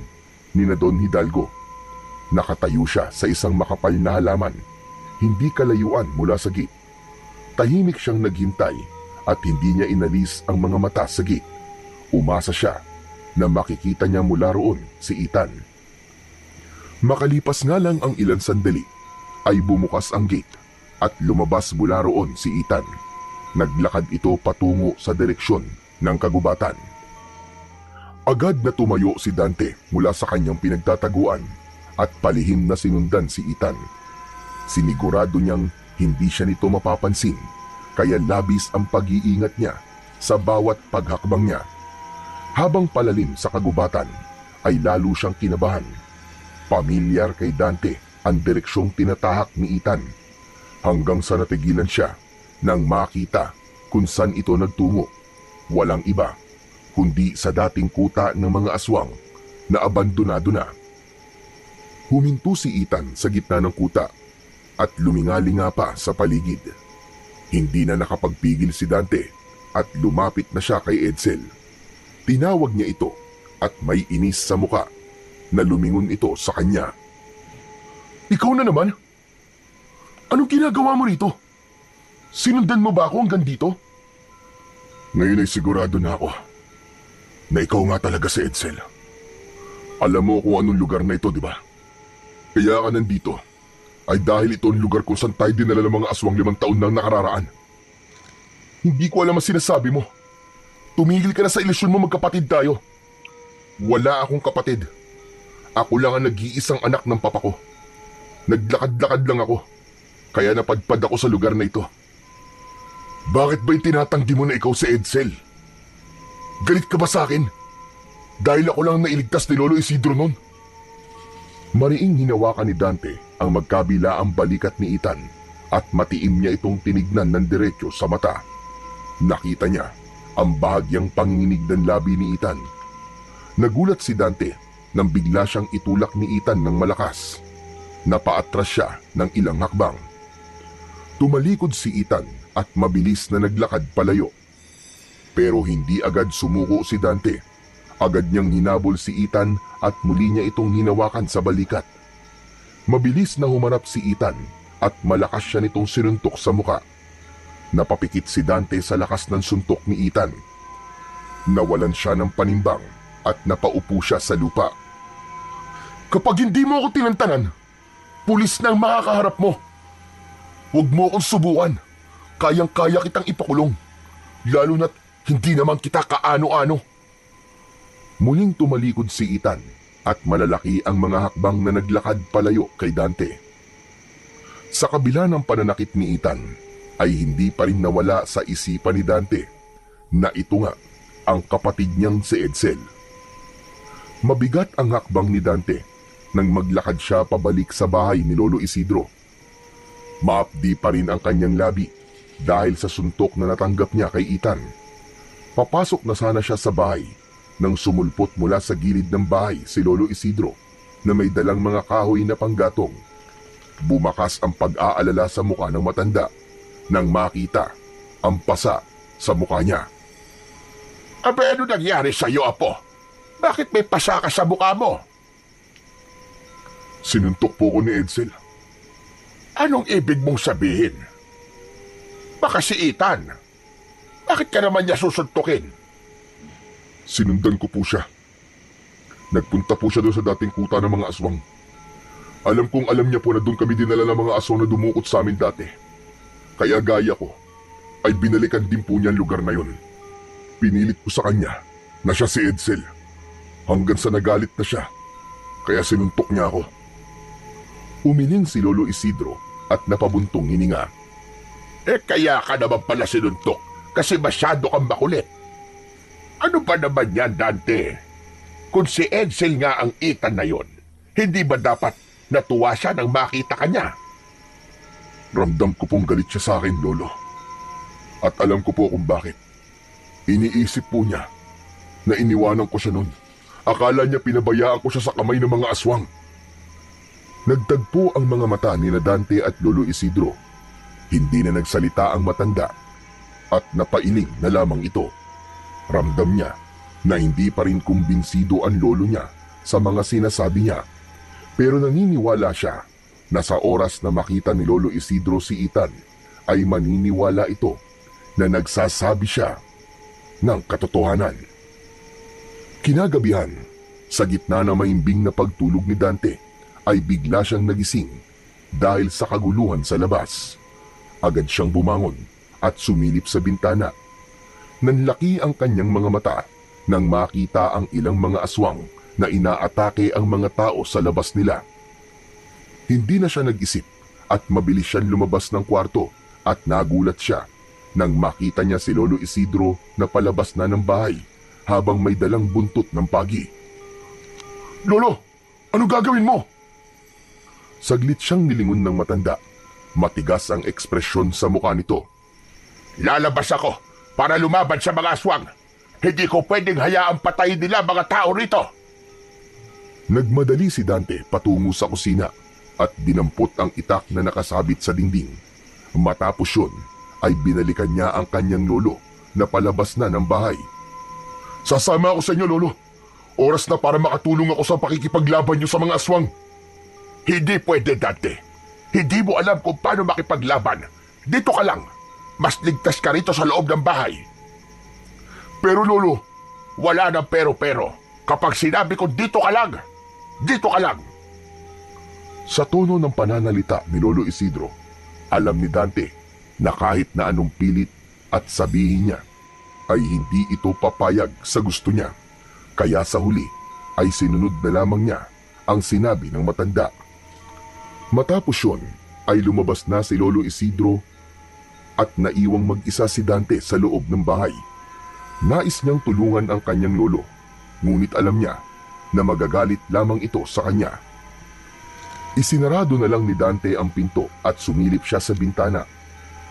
ni Don Hidalgo. Nakatayo siya sa isang makapal na halaman, hindi kalayuan mula sa gate. Tahimik siyang naghintay at hindi niya inalis ang mga mata sa gate. Umasa siya na makikita niya mula roon si Ethan. Makalipas nga lang ang ilang sandali, ay bumukas ang gate at lumabas mula roon si Ethan. Naglakad ito patungo sa direksyon ng kagubatan. Agad na tumayo si Dante mula sa kanyang pinagtataguan at palihim na sinundan si Ethan. Sinigurado niyang hindi siya nito mapapansin, kaya labis ang pag-iingat niya sa bawat paghakbang niya. Habang palalim sa kagubatan, ay lalo siyang kinabahan. Pamilyar kay Dante ang direksyong tinatahak ni Ethan, hanggang sa natigilan siya nang makita kung saan ito nagtungo. Walang iba kundi sa dating kuta ng mga aswang na abandonado na. Huminto si Ethan sa gitna ng kuta at lumingalinga pa sa paligid. Hindi na nakapagpigil si Dante at lumapit na siya kay Edsel. Tinawag niya ito at may inis sa muka na lumingon ito sa kanya. Ikaw na naman? Anong ginagawa mo rito? Sinundan mo ba ako hanggang dito? Ngayon ay sigurado na ako na ikaw nga talaga si Edsel. Alam mo kung anong lugar na ito, di ba? Kaya ka nandito ay dahil ito ang lugar kung saan tayo dinala ng mga aswang 5 taon nang nakararaan. Hindi ko alam ang sinasabi mo. Tumigil ka na sa ilusyon mo, magkapatid tayo. Wala akong kapatid. Ako lang ang nag-iisang anak ng papa ko. Naglakad-lakad lang ako, kaya napadpad ako sa lugar na ito. Bakit ba itinatanggi mo na ikaw si Edsel? Galit ka ba sa akin? Dahil ako lang nailigtas ni Lolo Isidro noon. Mariing hinawakan ni Dante ang magkabila ang balikat ni Ethan at matiim niya itong tinignan ng diretso sa mata. Nakita niya ang bahagyang panginginig ng labi ni Ethan. Nagulat si Dante nang bigla siyang itulak ni Ethan ng malakas. Napaatras siya ng ilang hakbang. Tumalikod si Ethan at mabilis na naglakad palayo. Pero hindi agad sumuko si Dante. Agad niyang hinabol si Ethan at muli niya itong hinawakan sa balikat. Mabilis na humarap si Ethan at malakas siya nitong sinuntok sa muka. Napapikit si Dante sa lakas ng suntok ni Ethan. Nawalan siya ng panimbang at napaupo siya sa lupa. Kapag hindi mo ako tinantanan, pulis na ang makakaharap mo. Huwag mo akong subukan. Kayang-kaya kitang ipakulong. Lalo na't hindi naman kita kaano-ano. Muling tumalikod si Ethan at malalaki ang mga hakbang na naglakad palayo kay Dante. Sa kabila ng pananakit ni Ethan, ay hindi pa rin nawala sa isipan ni Dante na ito nga ang kapatid niyang si Edsel. Mabigat ang hakbang ni Dante nang maglakad siya pabalik sa bahay ni Lolo Isidro. Maapdi pa rin ang kanyang labi dahil sa suntok na natanggap niya kay Ethan. Papasok na sana siya sa bahay nang sumulpot mula sa gilid ng bahay si Lolo Isidro na may dalang mga kahoy na panggatong. Bumakas ang pag-aalala sa mukha ng matanda nang makita ang pasa sa mukha niya. Abe, ano nangyari sa iyo, Apo? Bakit may pasa ka sa mukha mo? Sinuntok po ko ni Edsel. Anong ibig mong sabihin? Baka si Ethan. Bakit ka naman niya susuntukin? Sinundan ko po siya. Nagpunta po siya doon sa dating kuta ng mga aswang. Alam kong alam niya po na doon kami dinala ng mga aswang na dumukot sa amin dati. Kaya gaya ko, ay binalikan din po niya ang lugar na yun. Pinilit ko sa kanya na siya si Edsel. Hanggang sa nagalit na siya, kaya sinuntok niya ako. Umiling si Lolo Isidro at napabuntong hininga. Kaya ka naman pala sinuntok kasi masyado kang makulit. Ano ba naman yan, Dante? Kung si Edsel nga ang Ethan na yon, hindi ba dapat natuwa siya nang makita ka niya? Ramdam ko pong galit siya sa akin, Lolo. At alam ko po kung bakit. Iniisip po niya na iniwanan ko siya noon. Akala niya pinabayaan ko siya sa kamay ng mga aswang. Nagtagpo ang mga mata ni Dante at Lolo Isidro. Hindi na nagsalita ang matanda at napailing na lamang ito. Ramdam niya na hindi pa rin kumbinsido ang lolo niya sa mga sinasabi niya. Pero naniniwala siya na sa oras na makita ni Lolo Isidro si Ethan ay maniniwala ito na nagsasabi siya ng katotohanan. Kinagabihan, sa gitna ng maimbing na pagtulog ni Dante, ay bigla siyang nagising dahil sa kaguluhan sa labas. Agad siyang bumangon at sumilip sa bintana. Nanlaki ang kanyang mga mata nang makita ang ilang mga aswang na inaatake ang mga tao sa labas nila. Hindi na siya nag-isip at mabilis siyang lumabas ng kwarto at nagulat siya nang makita niya si Lolo Isidro na palabas na ng bahay habang may dalang buntot ng pagi. "Lolo, ano gagawin mo?" Saglit siyang nilingon ng matanda. Matigas ang ekspresyon sa mukha nito. Lalabas ako para lumaban sa mga aswang. Hindi ko pwedeng hayaang patayin nila mga tao rito. Nagmadali si Dante patungo sa kusina at dinampot ang itak na nakasabit sa dingding. Matapos yun, ay binalikan niya ang kanyang lolo na palabas na ng bahay. "Sasama ako sa inyo, Lolo. Oras na para makatulong ako sa pakikipaglaban niyo sa mga aswang." Hindi pwede, Dante. Hindi mo alam kung paano makipaglaban. Dito ka lang. Mas ligtas ka rito sa loob ng bahay. "Pero Lolo..." Wala nang pero-pero. Kapag sinabi ko dito ka lang, dito ka lang. Sa tono ng pananalita ni Lolo Isidro, alam ni Dante na kahit na anong pilit at sabihin niya, ay hindi ito papayag sa gusto niya. Kaya sa huli ay sinunod na lamang niya ang sinabi ng matanda. Matapos yun ay lumabas na si Lolo Isidro at naiwang mag-isa si Dante sa loob ng bahay. Nais niyang tulungan ang kanyang lolo, ngunit alam niya na magagalit lamang ito sa kanya. Isinarado na lang ni Dante ang pinto at sumilip siya sa bintana.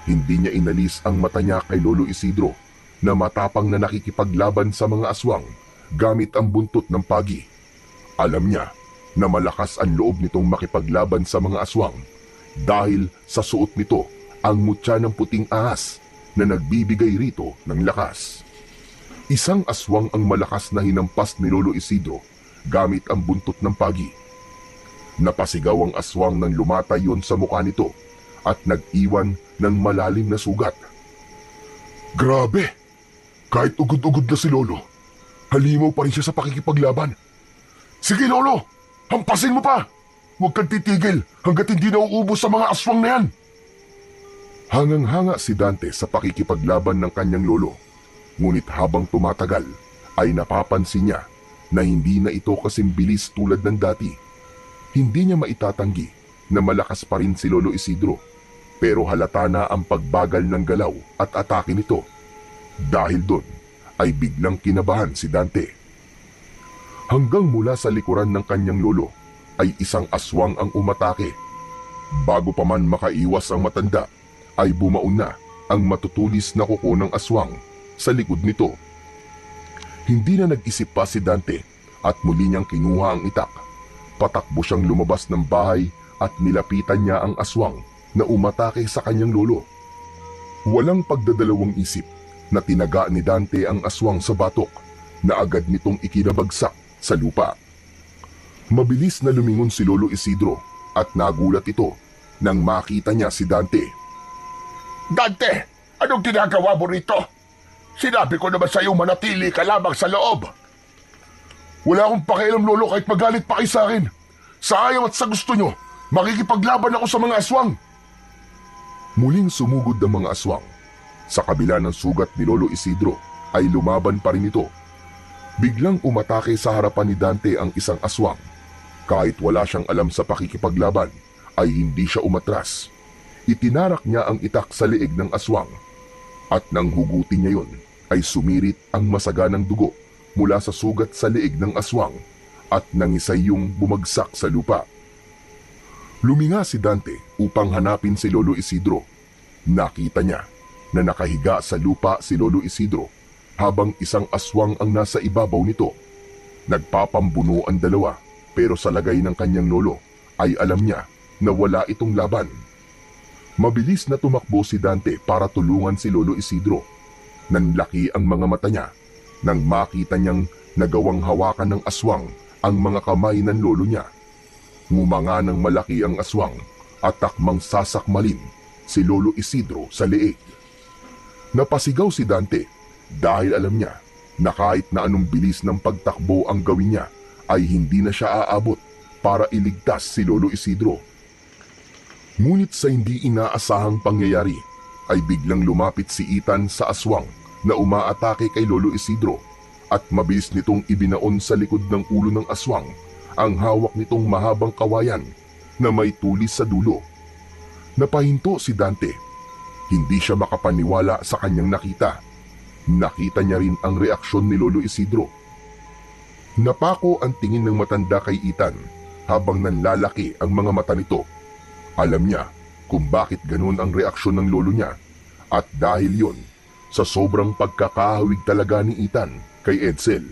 Hindi niya inalis ang mata niya kay Lolo Isidro na matapang na nakikipaglaban sa mga aswang gamit ang buntot ng pagi. Alam niya na malakas ang loob nitong makipaglaban sa mga aswang dahil sa suot nito ang mutya ng puting ahas na nagbibigay rito ng lakas. Isang aswang ang malakas na hinampas ni Lolo Isidro gamit ang buntot ng pagi. Napasigaw ang aswang nang lumatay yon sa mukha nito at nag-iwan ng malalim na sugat. "Grabe! Kahit ugod-ugod na si Lolo, halimaw pa rin siya sa pakikipaglaban. Sige Lolo, hampasin mo pa! Huwag kang titigil hanggat hindi nauubos sa mga aswang na yan!" Hangang-hanga si Dante sa pakikipaglaban ng kanyang lolo. Ngunit habang tumatagal ay napapansin niya na hindi na ito kasing bilis tulad ng dati. Hindi niya maitatanggi na malakas pa rin si Lolo Isidro, pero halata na ang pagbagal ng galaw at atake nito. Dahil doon ay biglang kinabahan si Dante. Hanggang mula sa likuran ng kanyang lolo ay isang aswang ang umatake. Bago pa man makaiwas ang matanda, ay bumaon na ang matutulis na kuko ng aswang sa likod nito. Hindi na nag-isip pa si Dante at muli niyang kinuha ang itak. Patakbo siyang lumabas ng bahay at nilapitan niya ang aswang na umatake sa kanyang lolo. Walang pagdadalawang isip na tinaga ni Dante ang aswang sa batok na agad nitong ikinabagsak sa lupa. Mabilis na lumingon si Lolo Isidro at nagulat ito nang makita niya si Dante. Dante, anong ginagawa mo rito? Sinabi ko naman sa iyo manatili ka lamang sa loob. "Wala akong pakialam Lolo kahit magalit pa kayo sa akin. Sa ayaw at sa gusto nyo, makikipaglaban ako sa mga aswang." Muling sumugod ang mga aswang. Sa kabila ng sugat ni Lolo Isidro ay lumaban pa rin ito. Biglang umatake sa harapan ni Dante ang isang aswang. Kahit wala siyang alam sa pakikipaglaban, ay hindi siya umatras. Itinarak niya ang itak sa leeg ng aswang. At nang hugutin niya yon, ay sumirit ang masaganang dugo mula sa sugat sa leeg ng aswang at nangisay yung bumagsak sa lupa. Luminga si Dante upang hanapin si Lolo Isidro. Nakita niya na nakahiga sa lupa si Lolo Isidro habang isang aswang ang nasa ibabaw nito. Nagpapambuno ang dalawa, pero sa lagay ng kanyang lolo ay alam niya na wala itong laban. Mabilis na tumakbo si Dante para tulungan si Lolo Isidro. Nanlaki ang mga mata niya nang makita niyang nagawang hawakan ng aswang ang mga kamay ng lolo niya. Ngumanga ng malaki ang aswang at takmang sasakmalin si Lolo Isidro sa leeg. Napasigaw si Dante dahil alam niya na kahit na anong bilis ng pagtakbo ang gawin niya ay hindi na siya aabot para iligtas si Lolo Isidro. Ngunit sa hindi inaasahang pangyayari ay biglang lumapit si Ethan sa aswang na umaatake kay Lolo Isidro at mabilis nitong ibinaon sa likod ng ulo ng aswang ang hawak nitong mahabang kawayan na may tulis sa dulo. Napahinto si Dante. Hindi siya makapaniwala sa kanyang nakita. Nakita niya rin ang reaksyon ni Lolo Isidro. Napako ang tingin ng matanda kay Ethan habang nanlalaki ang mga mata nito. Alam niya kung bakit ganun ang reaksyon ng lolo niya at dahil yon sa sobrang pagkakahawig talaga ni Ethan kay Edsel.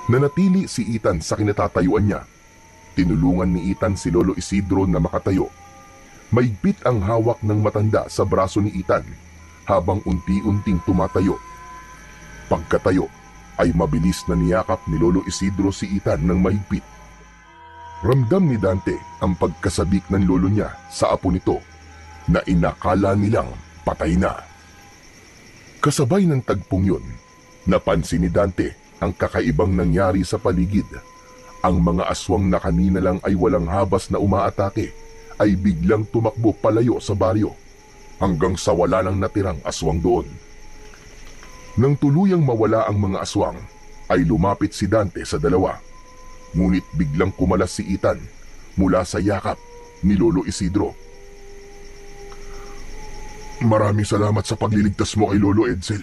Nanatili si Ethan sa kinatatayuan niya. Tinulungan ni Ethan si Lolo Isidro na makatayo. Maigpit ang hawak ng matanda sa braso ni Ethan habang unti-unting tumatayo. Pagkatayo ay mabilis na niyakap ni Lolo Isidro si Ethan ng mahigpit. Ramdam ni Dante ang pagkasabik ng lolo niya sa apo nito na inakala nilang patay na. Kasabay ng tagpong yun, napansin ni Dante ang kakaibang nangyari sa paligid. Ang mga aswang na kanina lang ay walang habas na umaatake ay biglang tumakbo palayo sa baryo hanggang sa wala nang natirang aswang doon. Nang tuluyang mawala ang mga aswang, ay lumapit si Dante sa dalawa. Ngunit biglang kumalas si Ethan mula sa yakap ni Lolo Isidro. Maraming salamat sa pagliligtas mo kay Lolo Edsel.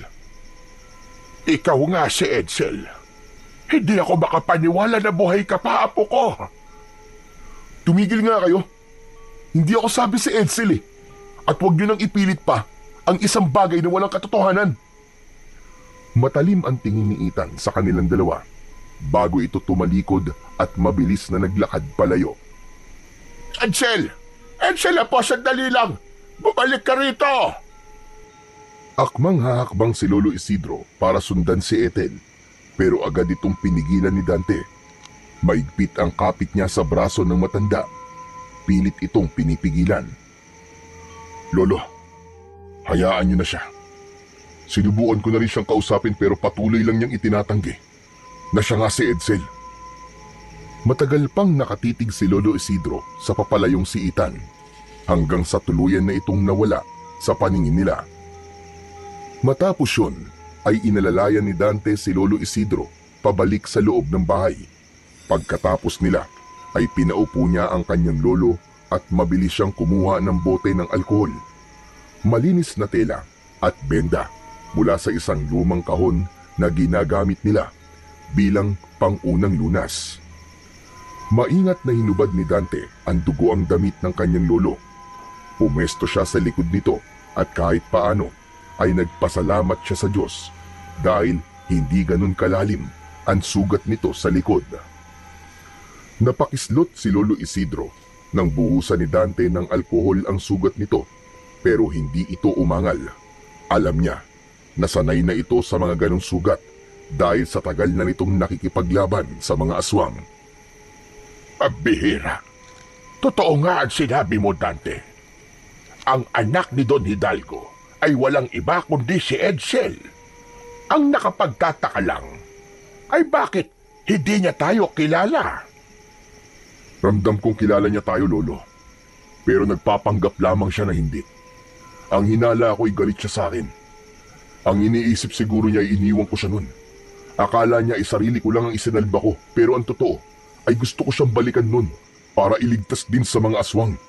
Ikaw nga si Edsel. Hindi ako makapaniwala na buhay ka pa, apo ko. Tumigil nga kayo. Hindi ako sabi si Edsel eh. At huwag niyo nang ipilit pa ang isang bagay na walang katotohanan. Matalim ang tingin ni Ethan sa kanilang dalawa bago ito tumalikod at mabilis na naglakad palayo. Edsel! Edsel, apo, sandali lang! Bumalik ka rito! Akmang hahakbang si Lolo Isidro para sundan si Ethel, pero agad itong pinigilan ni Dante. Maigpit ang kapit niya sa braso ng matanda. Pilit itong pinipigilan. Lolo, hayaan niyo na siya. Sinubukan ko na rin siyang kausapin pero patuloy lang niyang itinatanggi na siya nga si Edsel. Matagal pang nakatitig si Lolo Isidro sa papalayong si Ethan hanggang sa tuluyan na itong nawala sa paningin nila. Matapos yun ay inalalayan ni Dante si Lolo Isidro pabalik sa loob ng bahay. Pagkatapos nila ay pinaupo niya ang kanyang lolo at mabilis siyang kumuha ng bote ng alkohol, malinis na tela at benda mula sa isang lumang kahon na ginagamit nila bilang pangunang lunas. Maingat na hinubad ni Dante ang dugo ang damit ng kanyang lolo. Pumesto siya sa likod nito at kahit paano ay nagpasalamat siya sa Diyos dahil hindi ganun kalalim ang sugat nito sa likod. Napakislot si Lolo Isidro nang buhusan ni Dante ng alkohol ang sugat nito pero hindi ito umangal. Alam niya na sanay na ito sa mga ganong sugat dahil sa tagal na nitong nakikipaglaban sa mga aswang. Pabihira. Totoo nga ang sinabi mo, Dante. Ang anak ni Don Hidalgo ay walang iba kundi si Edsel. Ang nakapagtataka lang ay bakit hindi niya tayo kilala. Ramdam kong kilala niya tayo, Lolo. Pero nagpapanggap lamang siya na hindi. Ang hinala ko ay galit siya sa akin. Ang iniisip siguro niya ay iniwan ko siya nun. Akala niya ay sarili ko lang ang isinalba ko, pero ang totoo ay gusto ko siyang balikan nun para iligtas din sa mga aswang.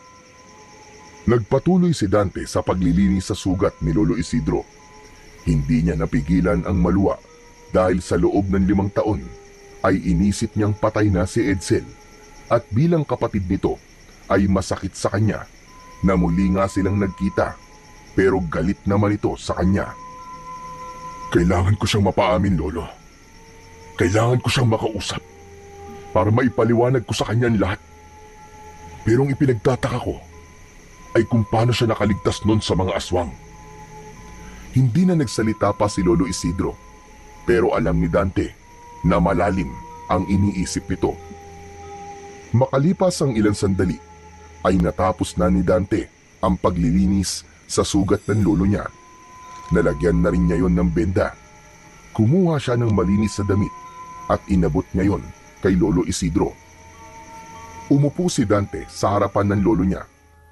Nagpatuloy si Dante sa paglilinis sa sugat ni Lolo Isidro. Hindi niya napigilan ang maluwa dahil sa loob ng 5 taon ay inisip niyang patay na si Edsel at bilang kapatid nito ay masakit sa kanya na muli nga silang nagkita pero galit naman ito sa kanya. Kailangan ko siyang mapaamin, Lolo. Kailangan ko siyang makausap para maipaliwanag ko sa kanya ang lahat. Pero ang ipinagtataka ko ay kung paano siya nakaligtas nun sa mga aswang. Hindi na nagsalita pa si Lolo Isidro, pero alam ni Dante na malalim ang iniisip nito. Makalipas ang ilang sandali, ay natapos na ni Dante ang paglilinis sa sugat ng lolo niya. Nalagyan na rin niya yon ng benda. Kumuha siya ng malinis na damit at inabot niya yon kay Lolo Isidro. Umupo si Dante sa harapan ng lolo niya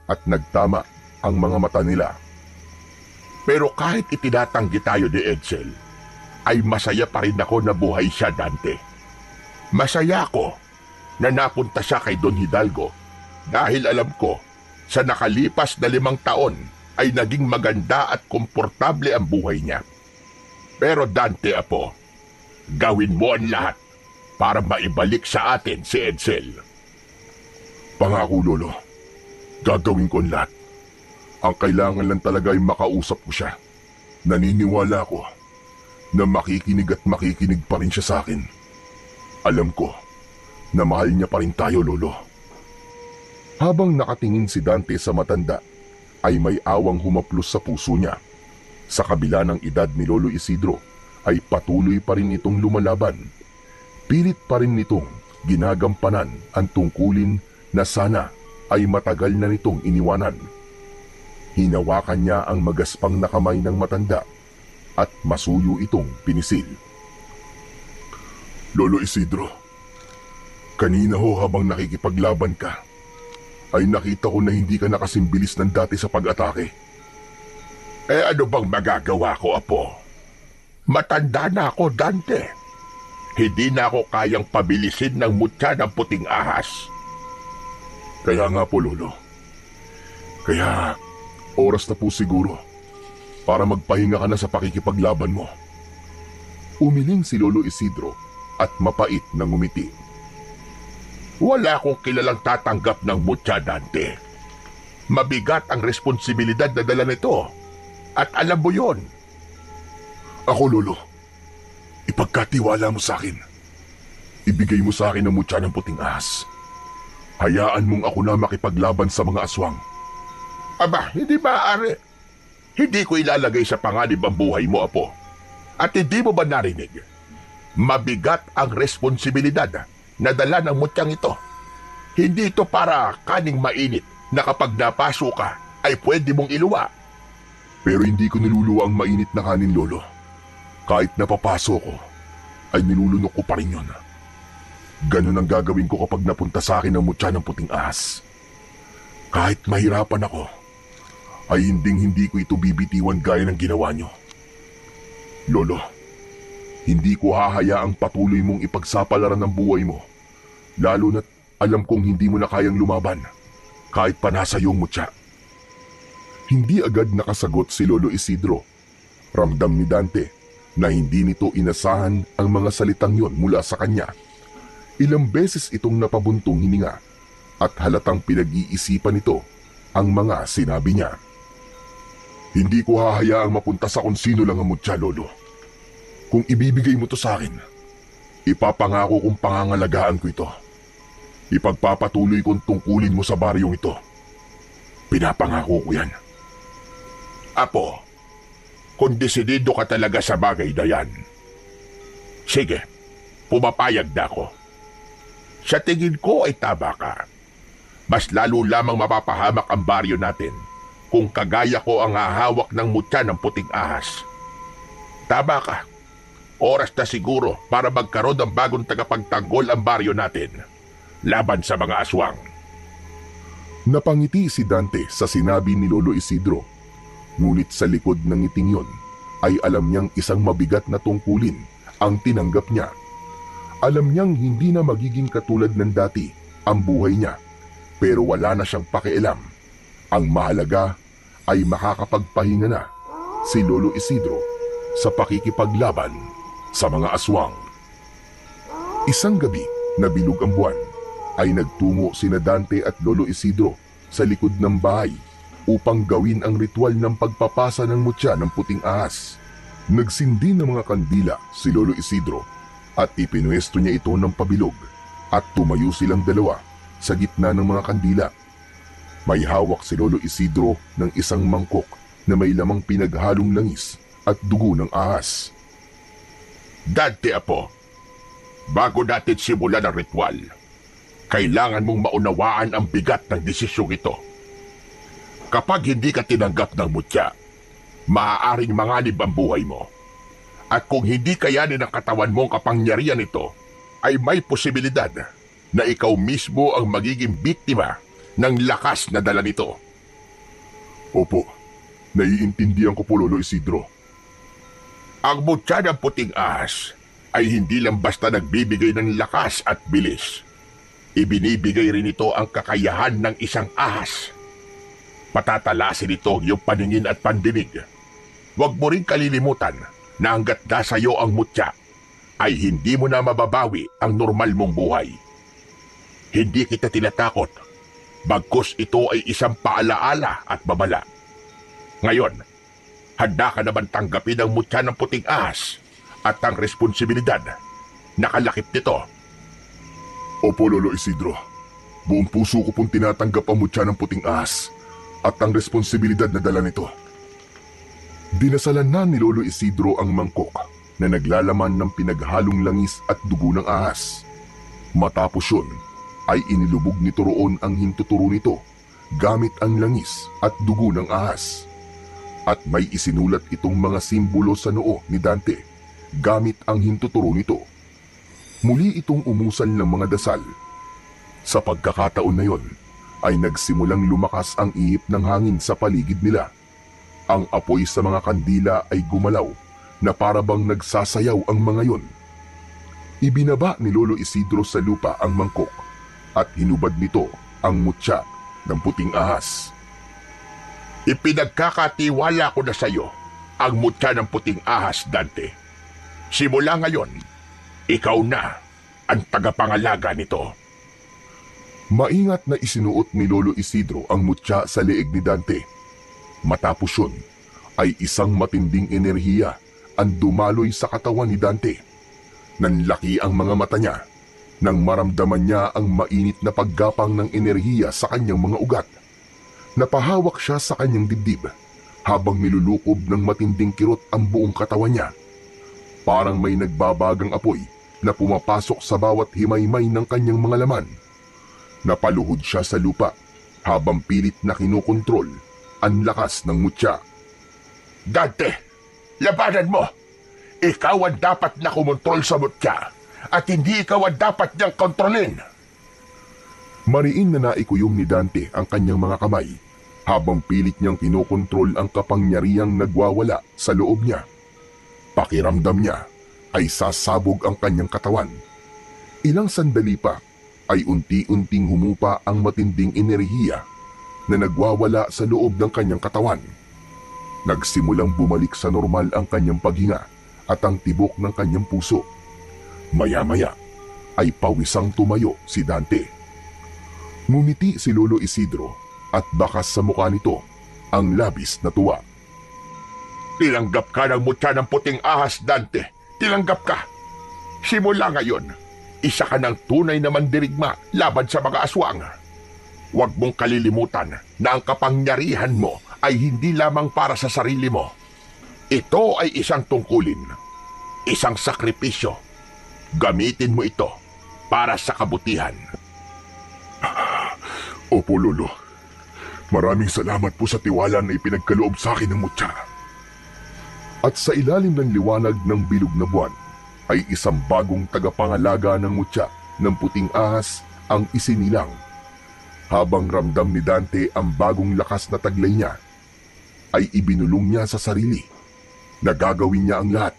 at nagtama ang mga mata nila. Pero kahit itinatanggi tayo ni Edsel, ay masaya pa rin ako na buhay siya, Dante. Masaya ako na napunta siya kay Don Hidalgo dahil alam ko sa nakalipas na 5 taon ay naging maganda at komportable ang buhay niya. Pero Dante, apo, gawin mo ang lahat para maibalik sa atin si Edsel. Pangako, Lolo. Gagawin ko ang lahat. Ang kailangan lang talaga ay makausap ko siya. Naniniwala ko na makikinig at makikinig pa rin siya sa akin. Alam ko na mahal niya pa rin tayo, Lolo. Habang nakatingin si Dante sa matanda, ay may awang humaplos sa puso niya. Sa kabila ng edad ni Lolo Isidro, ay patuloy pa rin itong lumalaban. Pilit pa rin nitong ginagampanan ang tungkulin na sana ay matagal na nitong iniwanan. Hinawakan niya ang magaspang na kamay ng matanda at masuyo itong pinisil. Lolo Isidro, kanina ho habang nakikipaglaban ka, ay nakita ko na hindi ka nakasimbilis ng dati sa pag-atake. Eh ano bang magagawa ko, apo? Matanda na ako, Dante. Hindi na ako kayang pabilisin ng mutya ng puting ahas. Kaya nga po, Lolo. Kaya oras na po siguro para magpahinga ka na sa pakikipaglaban mo. Umiling si Lolo Isidro at mapait na ngumiti. Wala akong kilalang tatanggap ng mutya, Dante. Mabigat ang responsibilidad na dala nito. At alam mo yon. Ako, Lolo, ipagkatiwala mo sa akin. Ibigay mo sa akin ang mutya ng puting ahas. Hayaan mong ako na makipaglaban sa mga aswang. Aba, hindi maaari. Hindi ko ilalagay sa panganib ang buhay mo, apo. At hindi mo ba narinig? Mabigat ang responsibilidad na dala ng mutyang ito. Hindi ito para kaning mainit na kapag napaso ka ay pwede mong iluwa. Pero hindi ko niluluwa ang mainit na kanin, Lolo. Kahit napapaso ko, ay nilulunok ko pa rin yun. Ganun ang gagawin ko kapag napunta sa akin ang mutya ng puting ahas. Kahit mahirapan ako, ay hindi ko ito bibitiwan gaya ng ginawa nyo. Lolo, hindi ko hahayaang patuloy mong ipagsapalaran ng buhay mo, lalo na't alam kong hindi mo na kayang lumaban, kahit pa nasa iyong mutya. Hindi agad nakasagot si Lolo Isidro. Ramdam ni Dante na hindi nito inasahan ang mga salitang yon mula sa kanya. Ilang beses itong napabuntong hininga at halatang pinag-iisipan nito ang mga sinabi niya. Hindi ko hahayaang mapunta sa kung sino lang ang mutya, Lolo. Kung ibibigay mo to sa akin, ipapangako kong pangangalagaan ko ito. Ipagpapatuloy kong tungkulin mo sa baryong ito. Pinapangako ko yan. Apo, kung desidido ka talaga sa bagay na yan, sige, pumapayag na ako. Sa tingin ko ay tama ka. Mas lalo lamang mapapahamak ang baryo natin kung kagaya ko ang hahawak ng mutya ng puting ahas. Tama ka. Oras na siguro para magkaroon ng bagong tagapagtanggol ang baryo natin laban sa mga aswang. Napangiti si Dante sa sinabi ni Lolo Isidro. Ngunit sa likod ng ngiting yon ay alam niyang isang mabigat na tungkulin ang tinanggap niya. Alam niyang hindi na magiging katulad ng dati ang buhay niya, pero wala na siyang pakialam. Ang mahalaga ay makakapagpahinga na si Lolo Isidro sa pakikipaglaban sa mga aswang. Isang gabi na bilog ang buwan ay nagtungo sina Dante at Lolo Isidro sa likod ng bahay upang gawin ang ritual ng pagpapasa ng mutya ng puting ahas. Nagsindi ng mga kandila si Lolo Isidro at ipinwesto niya ito ng pabilog at tumayo silang dalawa sa gitna ng mga kandila. May hawak si Lolo Isidro ng isang mangkok na may lamang pinaghalong langis at dugo ng ahas. Dante, apo, bago natin simulan ang ritual, kailangan mong maunawaan ang bigat ng desisyong ito. Kapag hindi ka tinanggap ng mutya, maaaring manganib ang buhay mo. At kung hindi kayanin ng katawan mo ang kapangyarihan nito, ay may posibilidad na ikaw mismo ang magiging biktima ng lakas na dala nito. Opo, Naiintindihan ko po, Lolo Isidro. Ang mutya ng puting ahas ay hindi lang basta nagbibigay ng lakas at bilis. Ibinibigay rin ito ang kakayahan ng isang ahas. Patatalasin ito yung paningin at pandinig. Huwag mo rin kalilimutan na hanggat nasa iyo ang mutya, ay hindi mo na mababawi ang normal mong buhay. Hindi kita tinatakot, bagkus ito ay isang paalaala at babala. Ngayon, handa ka naman tanggapin ang mutya ng puting ahas at ang responsibilidad na kalakip nito. Opo, Lolo Isidro. Buong puso ko pong tinatanggap ang mutya ng puting ahas at ang responsibilidad na dala nito. Dinasalan na ni Lolo Isidro ang mangkok na naglalaman ng pinaghalong langis at dugo ng ahas. Matapos yun, ay inilubog nito roon ang hintuturo nito gamit ang langis at dugo ng ahas. At may isinulat itong mga simbolo sa noo ni Dante gamit ang hintuturo nito. Muli itong umusal ng mga dasal. Sa pagkakataon na yon, ay nagsimulang lumakas ang ihip ng hangin sa paligid nila. Ang apoy sa mga kandila ay gumalaw na parabang nagsasayaw ang mga yon. Ibinaba ni Lolo Isidro sa lupa ang mangkok at hinubad nito ang mutya ng puting ahas. Ipinagkakatiwala ko na sa iyo ang mutya ng puting ahas, Dante. Simula ngayon, ikaw na ang tagapangalaga nito. Maingat na isinuot ni Lolo Isidro ang mutya sa leeg ni Dante. Matapos yun, ay isang matinding enerhiya ang dumaloy sa katawan ni Dante. Nanlaki ang mga mata niya nang maramdaman niya ang mainit na paggapang ng enerhiya sa kanyang mga ugat. Napahawak siya sa kanyang dibdib habang nilulukob ng matinding kirot ang buong katawan niya. Parang may nagbabagang apoy na pumapasok sa bawat himaymay ng kanyang mga laman. Napaluhod siya sa lupa habang pilit na kinukontrol ang lakas ng mutya. Dante, labanan mo! Ikaw ang dapat na kumontrol sa mutya at hindi ikaw ang dapat niyang kontrolin. Mariin na naikuyom ni Dante ang kanyang mga kamay habang pilit niyang kinokontrol ang kapangyarihang nagwawala sa loob niya. Pakiramdam niya ay sasabog ang kanyang katawan. Ilang sandali pa ay unti-unting humupa ang matinding enerhiya na nagwawala sa loob ng kanyang katawan. Nagsimulang bumalik sa normal ang kanyang paghinga at ang tibok ng kanyang puso. Maya-maya ay pawisang tumayo si Dante. Ngumiti si Lolo Isidro at bakas sa mukha nito ang labis na tuwa. Tilanggap ka ng mutya ng puting ahas, Dante. Tilanggap ka. Simula ngayon, isa ka ng tunay na mandirigma laban sa mga aswang. Huwag mong kalilimutan na ang kapangyarihan mo ay hindi lamang para sa sarili mo. Ito ay isang tungkulin, isang sakripisyo. Gamitin mo ito para sa kabutihan. Opo, Lolo. Maraming salamat po sa tiwala na ipinagkaloob sa akin ng mutya. At sa ilalim ng liwanag ng bilog na buwan, ay isang bagong tagapangalaga ng mutya ng puting ahas ang isinilang. Habang ramdam ni Dante ang bagong lakas na taglay niya, ay ibinulong niya sa sarili na gagawin niya ang lahat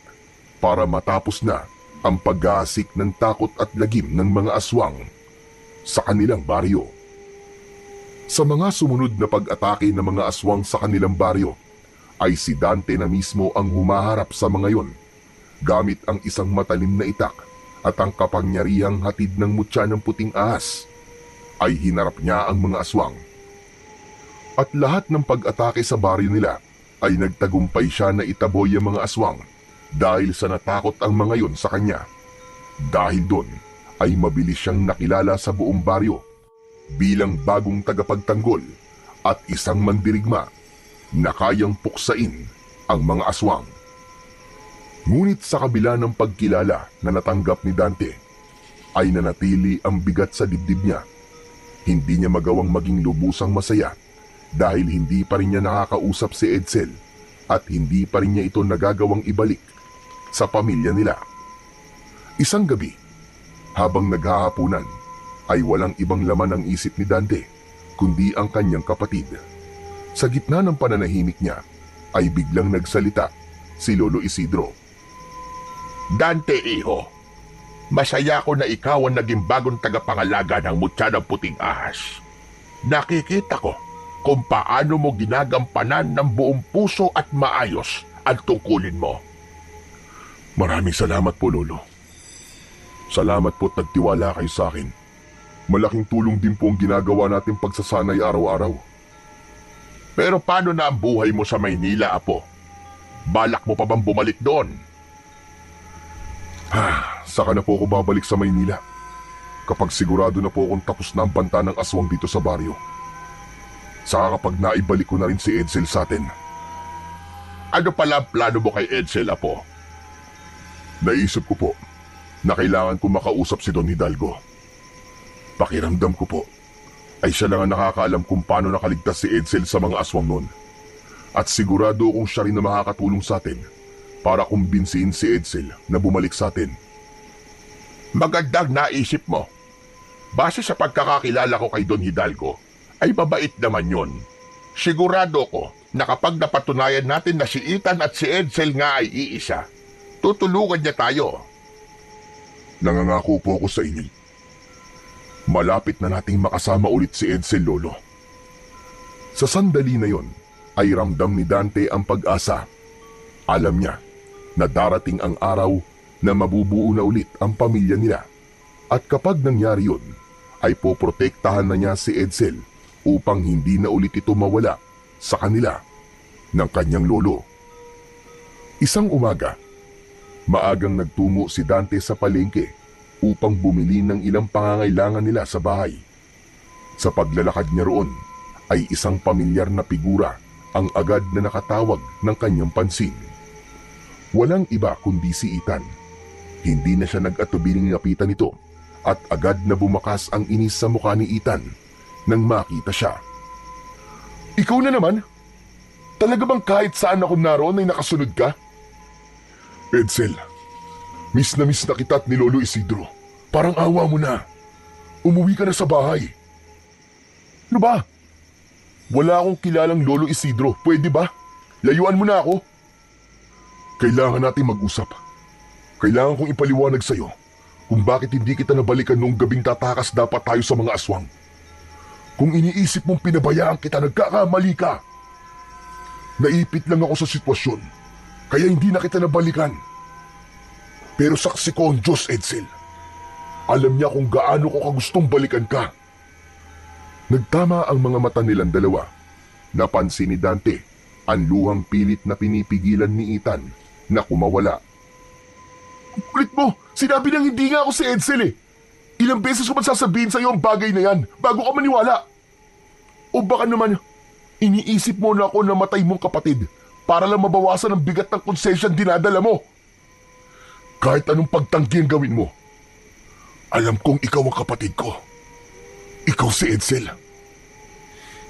para matapos na ang pag-aasik ng takot at lagim ng mga aswang sa kanilang baryo. Sa mga sumunod na pag-atake ng mga aswang sa kanilang baryo, ay si Dante na mismo ang humaharap sa mga yon gamit ang isang matalim na itak at ang kapangyarihang hatid ng mutya ng puting ahas. Ay hinarap niya ang mga aswang. At lahat ng pag-atake sa baryo nila ay nagtagumpay siya na itaboy ang mga aswang dahil sa natakot ang mga yon sa kanya. Dahil doon ay mabilis siyang nakilala sa buong baryo bilang bagong tagapagtanggol at isang mandirigma na kayang puksain ang mga aswang. Ngunit sa kabila ng pagkilala na natanggap ni Dante, ay nanatili ang bigat sa dibdib niya. Hindi niya magawang maging lubusang masaya dahil hindi pa rin niya nakakausap si Edsel at hindi pa rin niya ito nagagawang ibalik sa pamilya nila. Isang gabi, habang naghahapunan, ay walang ibang laman ang isip ni Dante kundi ang kanyang kapatid. Sa gitna ng pananahimik niya, ay biglang nagsalita si Lolo Isidro. Dante, iho. Masaya ako na ikaw ang naging bagong tagapangalaga ng mutya ng puting ahas. Nakikita ko kung paano mo ginagampanan ng buong puso at maayos ang tungkulin mo. Maraming salamat po, Lolo. Salamat po at nagtiwala kayo sa akin. Malaking tulong din po ang ginagawa natin pagsasanay araw-araw. Pero paano na ang buhay mo sa Maynila, Apo? Balak mo pa bang bumalik doon? Saka na po ako babalik sa Maynila kapag sigurado na po akong tapos na ang banta ng aswang dito sa baryo. Saka kapag naibalik ko na rin si Edsel sa atin. Ano pala ang plano mo kay Edsel, Apo? Naisip ko po na kailangan ko makausap si Don Hidalgo. Pakiramdam ko po ay siya lang ang nakakaalam kung paano nakaligtas si Edsel sa mga aswang noon. At sigurado akong siya rin na makakatulong sa atin para kumbinsihin si Edsel na bumalik sa atin. Magandang naisip mo. Base sa pagkakakilala ko kay Don Hidalgo, ay mabait naman yon. Sigurado ko na kapag napatunayan natin na si Ethan at si Edsel nga ay iisa, tutulungan niya tayo. Nangangako po ako sa inyo. Malapit na nating makasama ulit si Edsel, Lolo. Sa sandali na yon, ay ramdam ni Dante ang pag-asa. Alam niya na darating ang araw na mabubuo na ulit ang pamilya nila. At kapag nangyari yun, ay poprotektahan na niya si Edsel upang hindi na ulit ito mawala sa kanila ng kanyang lolo. Isang umaga, maagang nagtungo si Dante sa palengke upang bumili ng ilang pangangailangan nila sa bahay. Sa paglalakad niya roon, ay isang pamilyar na figura ang agad na nakatawag ng kanyang pansin. Walang iba kundi si Ethan. Hindi na siya nag-atubiling lapitan ito at agad na bumakas ang inis sa mukha ni Ethan nang makita siya. Ikaw na naman? Talaga bang kahit saan ako naroon ay nakasunod ka? Edsel, miss na kita at ni Lolo Isidro. Parang awa mo na. Umuwi ka na sa bahay. Ano ba? Wala akong kilalang Lolo Isidro. Pwede ba? Layuan mo na ako. Kailangan natin mag-usap. Kailangan kong ipaliwanag sa'yo kung bakit hindi kita nabalikan noong gabing tatakas dapat tayo sa mga aswang. Kung iniisip mong pinabayaan kita, nagkakamali ka. Naipit lang ako sa sitwasyon, kaya hindi na kita nabalikan. Pero saksi ko ang Diyos, Edsel. Alam niya kung gaano ko kagustong balikan ka. Nagtama ang mga mata nilang dalawa. Napansin ni Dante ang luhang pilit na pinipigilan ni Ethan na kumawala. Kulit mo! Sinabi nang hindi nga ako si Edsel eh! Ilang beses ko man sasabihin sa'yo ang bagay na yan bago ka maniwala? O baka naman, iniisip mo na ako na matay mong kapatid para lang mabawasan ang bigat ng konsensyang dinadala mo? Kahit anong pagtanggi ang gawin mo, alam kong ikaw ang kapatid ko. Ikaw si Edsel.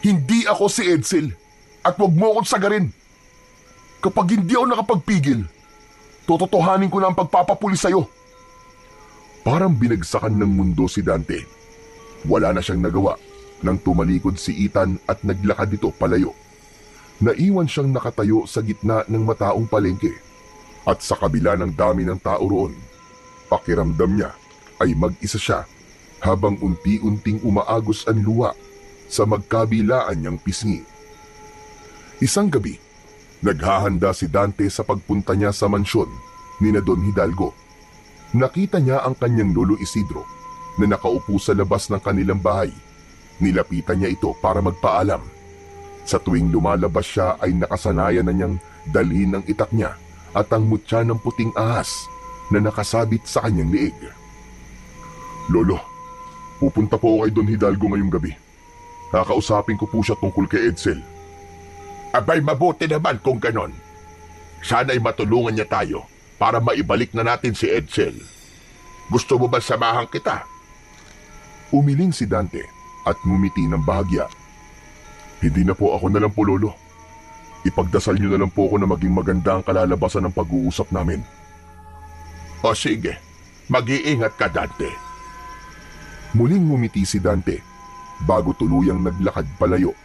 Hindi ako si Edsel at huwag mo akong sagarin. Kapag hindi ako nakapagpigil, tototohanin ko na ang pagpapapuli sa'yo. Parang binagsakan ng mundo si Dante. Wala na siyang nagawa nang tumalikod si Ethan at naglakad ito palayo. Naiwan siyang nakatayo sa gitna ng mataong palengke at sa kabila ng dami ng tao roon. Pakiramdam niya ay mag-isa siya habang unti-unting umaagos ang luha sa magkabilaan niyang pisngi. Isang gabi, naghahanda si Dante sa pagpunta niya sa mansyon ni na Don Hidalgo. Nakita niya ang kanyang Lolo Isidro na nakaupo sa labas ng kanilang bahay. Nilapitan niya ito para magpaalam. Sa tuwing lumalabas siya ay nakasanayan na niyang dalhin ang itak niya at ang mutya ng puting ahas na nakasabit sa kanyang liig. Lolo, pupunta po ako kay Don Hidalgo ngayong gabi. Kakausapin ko po siya tungkol kay Edsel. Abay, mabuti naman kung ganon. Sana'y matulungan niya tayo para maibalik na natin si Edsel. Gusto mo ba samahan kita? Umiling si Dante at ngumiti ng bahagya. Hindi na po, ako na lang po, Lolo. Ipagdasal niyo na lang po ako na maging maganda ang kalalabasan ng pag-uusap namin. O sige, mag-iingat ka, Dante. Muling ngumiti si Dante bago tuluyang naglakad palayo.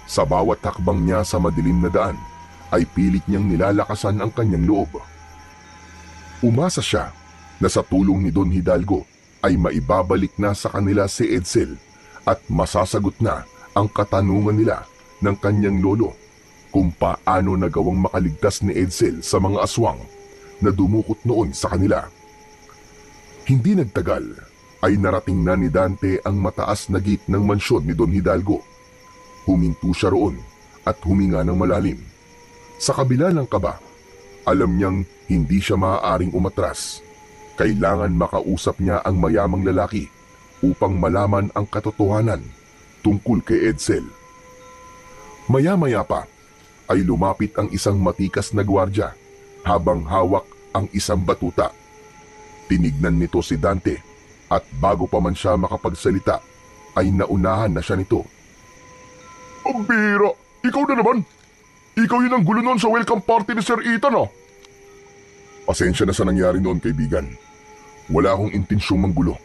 Sa bawat hakbang niya sa madilim na daan ay pilit niyang nilalakasan ang kanyang loob. Umasa siya na sa tulong ni Don Hidalgo ay maibabalik na sa kanila si Edsel at masasagot na ang katanungan nila ng kanyang lolo kung paano nagawang makaligtas ni Edsel sa mga aswang na dumukot noon sa kanila. Hindi nagtagal ay narating na ni Dante ang mataas na gate ng mansyon ni Don Hidalgo. Huminto siya roon at huminga ng malalim. Sa kabila ng kaba, alam niyang hindi siya maaaring umatras. Kailangan makausap niya ang mayamang lalaki upang malaman ang katotohanan tungkol kay Edsel. Maya-maya pa ay lumapit ang isang matikas na gwardya habang hawak ang isang batuta. Tinignan nito si Dante at bago pa man siya makapagsalita ay naunahan na siya nito. Ang bira! Ikaw na naman! Ikaw yun ang gulo noon sa welcome party ni Sir Ethan ah! Pasensya na sa nangyari noon, kaibigan. Wala akong intensyong manggulo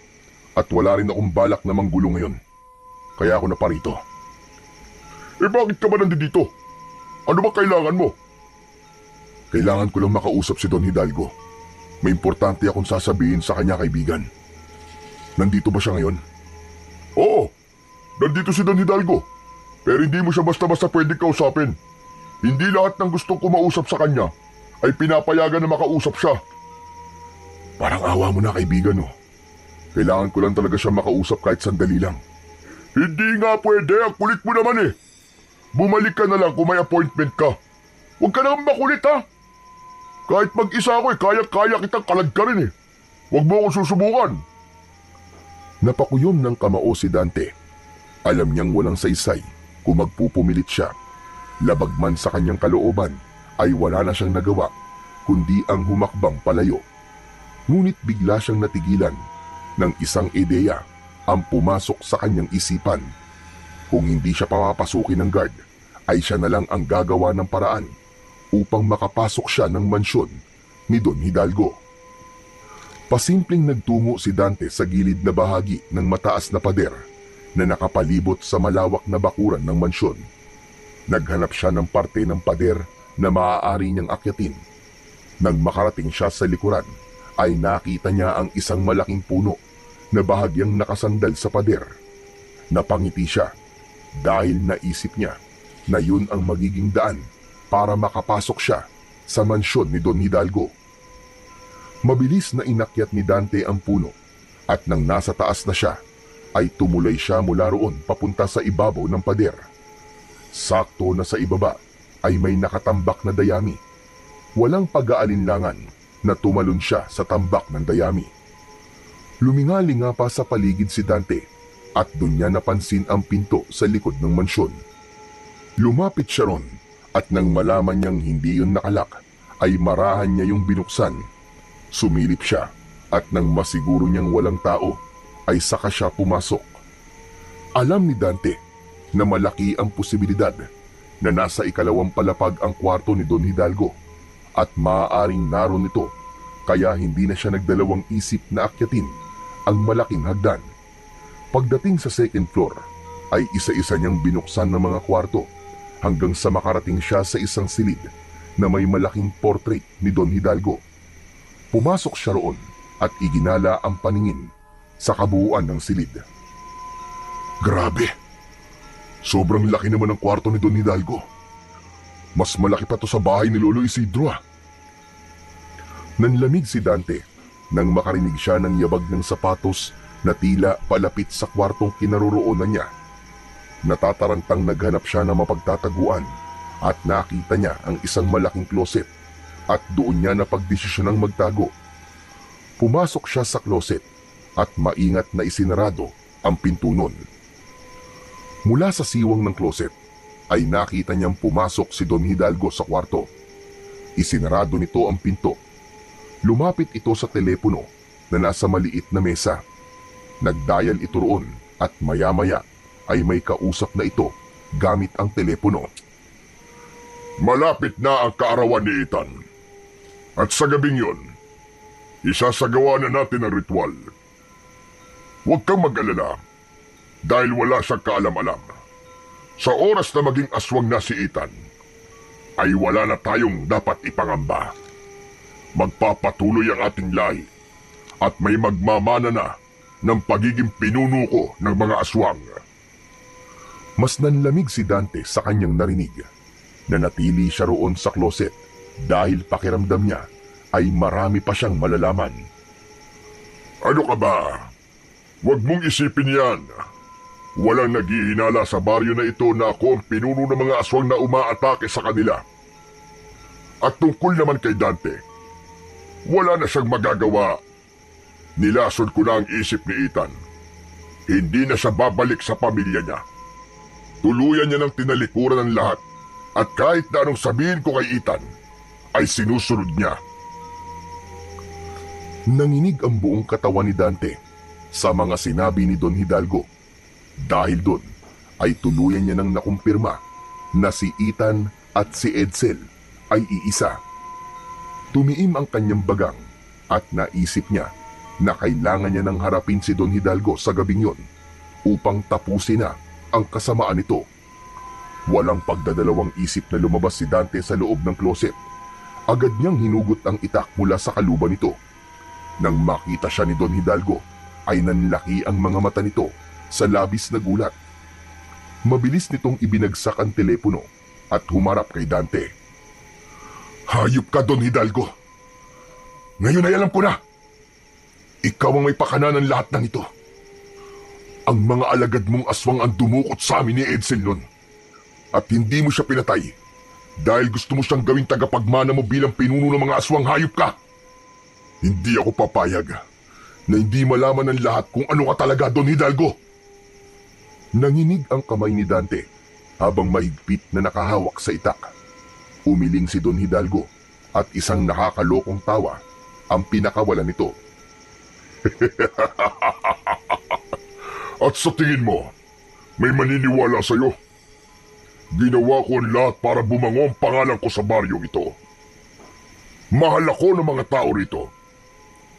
at wala rin akong balak na manggulo ngayon. Kaya ako na parito. Eh bakit ka ba nandito? Ano ba kailangan mo? Kailangan ko lang makausap si Don Hidalgo. May importante akong sasabihin sa kanya, kaibigan. Nandito ba siya ngayon? Oo, nandito si Don Hidalgo. Pero hindi mo siya basta-basta pwedeng kausapin. Hindi lahat ng gustong kumausap sa kanya ay pinapayagan na makausap siya. Parang awa mo na, kaibigan, oh. Kailangan ko lang talaga siya makausap kahit sandali lang. Hindi nga pwede, ang kulit mo naman eh. Bumalik ka na lang kung may appointment ka. Huwag ka naman makulit ha. Kahit mag-isa ako kaya-kaya kitang kalag ka rin eh. Huwag mo akong susubukan. Napakuyom ng kamao si Dante. Alam niyang walang saysay kung magpupumilit siya. Labag man sa kanyang kalooban ay wala na siyang nagawa kundi ang humakbang palayo. Ngunit bigla siyang natigilan ng isang ideya ang pumasok sa kanyang isipan. Kung hindi siya papapasukin ng guard, ay siya na lang ang gagawa ng paraan upang makapasok siya ng mansyon ni Don Hidalgo. Pasimpleng nagtungo si Dante sa gilid na bahagi ng mataas na pader na nakapalibot sa malawak na bakuran ng mansyon. Naghanap siya ng parte ng pader na maaari niyang akyatin. Nang makarating siya sa likuran, ay nakita niya ang isang malaking puno na bahagyang nakasandal sa pader. Napangiti siya dahil naisip niya na yun ang magiging daan para makapasok siya sa mansyon ni Don Hidalgo. Mabilis na inakyat ni Dante ang puno at nang nasa taas na siya, ay tumulay siya mula roon papunta sa ibabaw ng pader. Sakto na sa ibaba ay may nakatambak na dayami. Walang pag-aalinlangan na tumalon siya sa tambak ng dayami. Lumingalinga pa sa paligid si Dante at doon niya napansin ang pinto sa likod ng mansyon. Lumapit siya ron at nang malaman niyang hindi yun nakalak ay marahan niya yung binuksan. Sumilip siya at nang masiguro niyang walang tao ay saka siya pumasok. Alam ni Dante na malaki ang posibilidad na nasa ikalawang palapag ang kwarto ni Don Hidalgo at maaaring naroon ito kaya hindi na siya nagdalawang isip na akyatin ang malaking hagdan. Pagdating sa second floor ay isa-isa niyang binuksan ng mga kwarto hanggang sa makarating siya sa isang silid na may malaking portrait ni Don Hidalgo. Pumasok siya roon at iginala ang paningin sa kabuuan ng silid. Grabe! Sobrang laki naman ng kwarto ni Don Hidalgo. Mas malaki pa to sa bahay ni Lolo Isidro ah. Nanlamig si Dante nang makarinig siya ng yabag ng sapatos na tila palapit sa kwartong kinaroroonan niya. Natatarantang naghanap siya ng mapagtataguan at nakita niya ang isang malaking closet at doon niya napagdesisyonang magtago. Pumasok siya sa closet at maingat na isinarado ang pinto nun. Mula sa siwang ng closet ay nakita niyang pumasok si Don Hidalgo sa kwarto. Isinarado nito ang pinto. Lumapit ito sa telepono na nasa maliit na mesa. Nagdial ito roon at maya-maya ay may kausap na ito gamit ang telepono. Malapit na ang kaarawan ni Ethan. At sa gabing yun, isasagawa na natin ang ritual. Huwag kang mag-alala dahil wala siyang kaalam-alam. Sa oras na maging aswang na si Ethan, ay wala na tayong dapat ipangamba. Magpapatuloy ang ating lahi at may magmamana na ng pagiging pinuno ko ng mga aswang. Mas nanlamig si Dante sa kanyang narinig. Nanatili siya roon sa kloset dahil pakiramdam niya ay marami pa siyang malalaman. Ano ka ba? Huwag mong isipin yan. Walang naghihinala sa baryo na ito na ako ang pinuno ng mga aswang na umaatake sa kanila. At tungkol naman kay Dante, wala na siyang magagawa. Nilason ko na ang isip ni Ethan. Hindi na siya babalik sa pamilya niya. Tuluyan niya ng tinalikuran ng lahat at kahit na anong sabihin ko kay Ethan, ay sinusunod niya. Nanginig ang buong katawan ni Dante sa mga sinabi ni Don Hidalgo. Dahil doon ay tuluyan niya nang nakumpirma na si Ethan at si Edsel ay iisa. Tumiim ang kanyang bagang at naisip niya na kailangan niya nang harapin si Don Hidalgo sa gabing yon upang tapusin na ang kasamaan nito. Walang pagdadalawang isip na lumabas si Dante sa loob ng kloset. Agad niyang hinugot ang itak mula sa kaluban nito. Nang makita siya ni Don Hidalgo, ay nanlaki ang mga mata nito sa labis na gulat. Mabilis nitong ibinagsak ang telepono at humarap kay Dante. Hayop ka, Don Hidalgo. Ngayon ay alam ko na. Ikaw ang may pakana ng lahat ng ito. Ang mga alagad mong aswang ang dumukot sa amin ni Edsel nun. At hindi mo siya pinatay dahil gusto mo siyang gawing tagapagmana mo bilang pinuno ng mga aswang. Hayop ka! Hindi ako papayag na hindi malaman ng lahat kung ano ka talaga, Don Hidalgo. Nanginig ang kamay ni Dante habang mahigpit na nakahawak sa itak. Umiling si Don Hidalgo at isang nakakalokong tawa ang pinakawalan nito. At sa tingin mo, may maniniwala sa'yo? Ginawa ko ang lahat para bumango ang pangalan ko sa baryong ito. Mahal ako ng mga tao rito.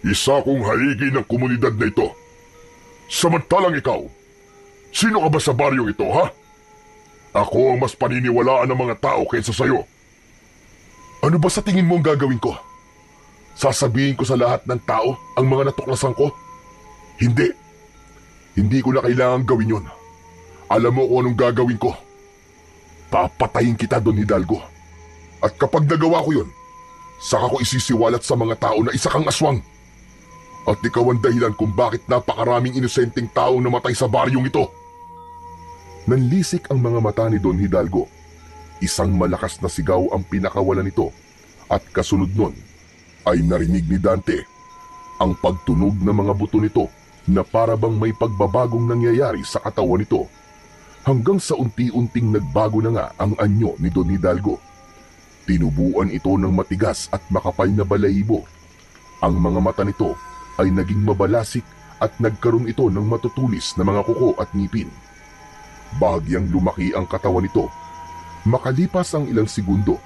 Isa kong haligi ng komunidad na ito. Samantalang ikaw, sino ka ba sa baryong ito, ha? Ako ang mas paniniwalaan ng mga tao kaysa sa'yo. Ano ba sa tingin mo ang gagawin ko? Sasabihin ko sa lahat ng tao ang mga natuklasan ko? Hindi. Hindi ko na kailangan gawin yun. Alam mo kung anong gagawin ko. Papatayin kita, Don Hidalgo. At kapag nagawa ko yun, saka ko isisiwalat sa mga tao na isa kang aswang. At ikaw ang dahilan kung bakit napakaraming inosenteng taong namatay sa baryong ito. Nanlisik ang mga mata ni Don Hidalgo. Isang malakas na sigaw ang pinakawalan nito. At kasunod nun ay narinig ni Dante ang pagtunog ng mga buto nito na para bang may pagbabagong nangyayari sa katawan nito. Hanggang sa unti-unting nagbago na nga ang anyo ni Don Hidalgo. Tinubuan ito ng matigas at makapal na balahibo. Ang mga mata nito ay naging mabalasik at nagkaroon ito ng matutulis na mga kuko at ngipin. Bahagyang lumaki ang katawan nito. Makalipas ang ilang segundo,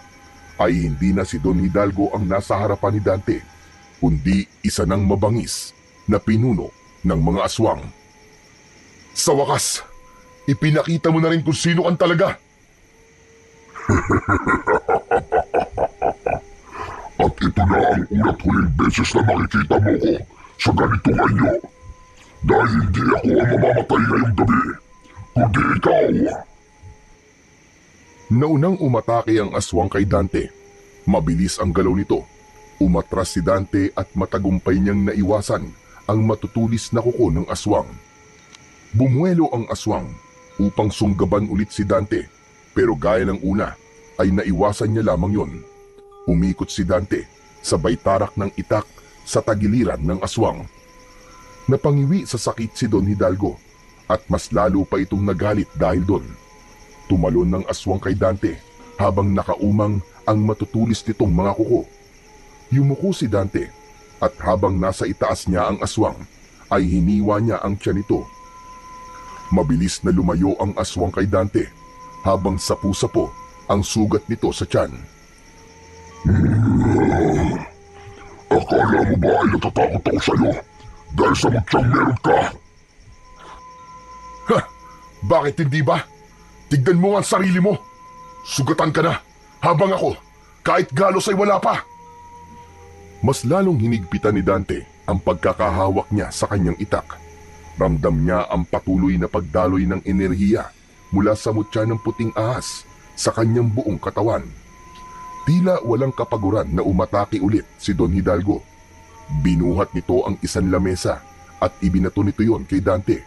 ay hindi na si Don Hidalgo ang nasa harapan ni Dante, kundi isa ng mabangis na pinuno ng mga aswang. Sa wakas, ipinakita mo na rin kung sino kang talaga. At ito na ang ulat huling beses na makikita mo ko sa ganitong anyo. Dahil hindi ako ang mamamatay ngayong gabi, kundi ikaw. Naunang umatake ang aswang kay Dante. Mabilis ang galaw nito. Umatras si Dante at matagumpay niyang naiwasan ang matutulis na kuko ng aswang. Bumuelo ang aswang upang sunggaban ulit si Dante, pero gaya ng una ay naiwasan niya lamang yon. Umikot si Dante sabay tarak ng itak sa tagiliran ng aswang. Napangiwi sa sakit si Don Hidalgo at mas lalo pa itong nagalit dahil doon. Tumalon ng aswang kay Dante habang nakaumang ang matutulis nitong mga kuko. Yumuko si Dante at habang nasa itaas niya ang aswang ay hiniwa niya ang tiyan nito. Mabilis na lumayo ang aswang kay Dante habang sapu-sapo ang sugat nito sa tiyan. Akala mo ba ay natatakot ako sa'yo dahil sa mutyang meron ka? Ha! Bakit hindi ba? Tignan mo ang sarili mo. Sugatan ka na. Habang ako, kahit galos ay wala pa. Mas lalong hinigpitan ni Dante ang pagkakahawak niya sa kanyang itak. Ramdam niya ang patuloy na pagdaloy ng enerhiya mula sa mutya ng puting ahas sa kanyang buong katawan. Tila walang kapaguran na umatake ulit si Don Hidalgo. Binuhat nito ang isang lamesa at ibinato nito yon kay Dante.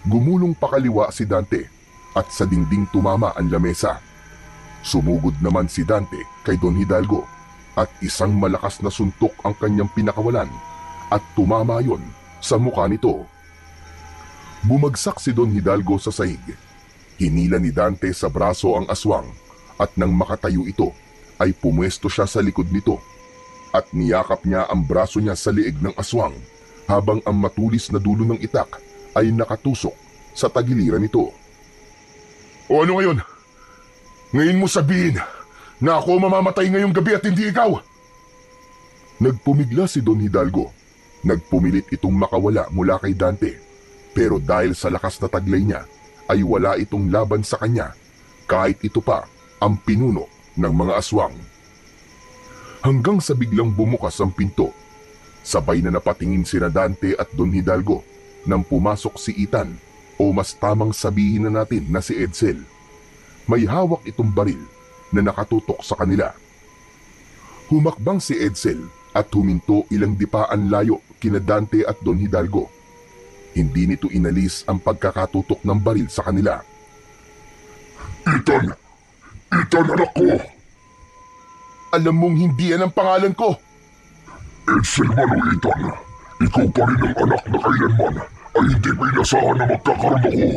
Gumulong pakaliwa si Dante at sa dingding tumama ang lamesa. Sumugod naman si Dante kay Don Hidalgo at isang malakas na suntok ang kanyang pinakawalan at tumama yon sa mukha nito. Bumagsak si Don Hidalgo sa sahig. Hinila ni Dante sa braso ang aswang at nang makatayo ito ay pumwesto siya sa likod nito at niyakap niya ang braso niya sa liig ng aswang habang ang matulis na dulo ng itak ay nakatusok sa tagiliran nito. O ano ngayon? Ngayon mo sabihin na ako mamamatay ngayong gabi at hindi ikaw? Nagpumigla si Don Hidalgo. Nagpumilit itong makawala mula kay Dante. Pero dahil sa lakas na taglay niya, ay wala itong laban sa kanya kahit ito pa ang pinuno ng mga aswang. Hanggang sa biglang bumukas ang pinto. Sabay na napatingin sina Dante at Don Hidalgo nang pumasok si Ethan o mas tamang sabihin na natin na si Edsel. May hawak itong baril na nakatutok sa kanila. Humakbang si Edsel at huminto ilang dipaan layo kina Dante at Don Hidalgo. Hindi nito inalis ang pagkakatutok ng baril sa kanila. Ethan! Ethan, anak ko! Alam mong hindi yan ang pangalan ko! Edsel man o Ethan, ikaw pa rin ang anak na kailanman ay hindi may nasahan na magkakaroon ako.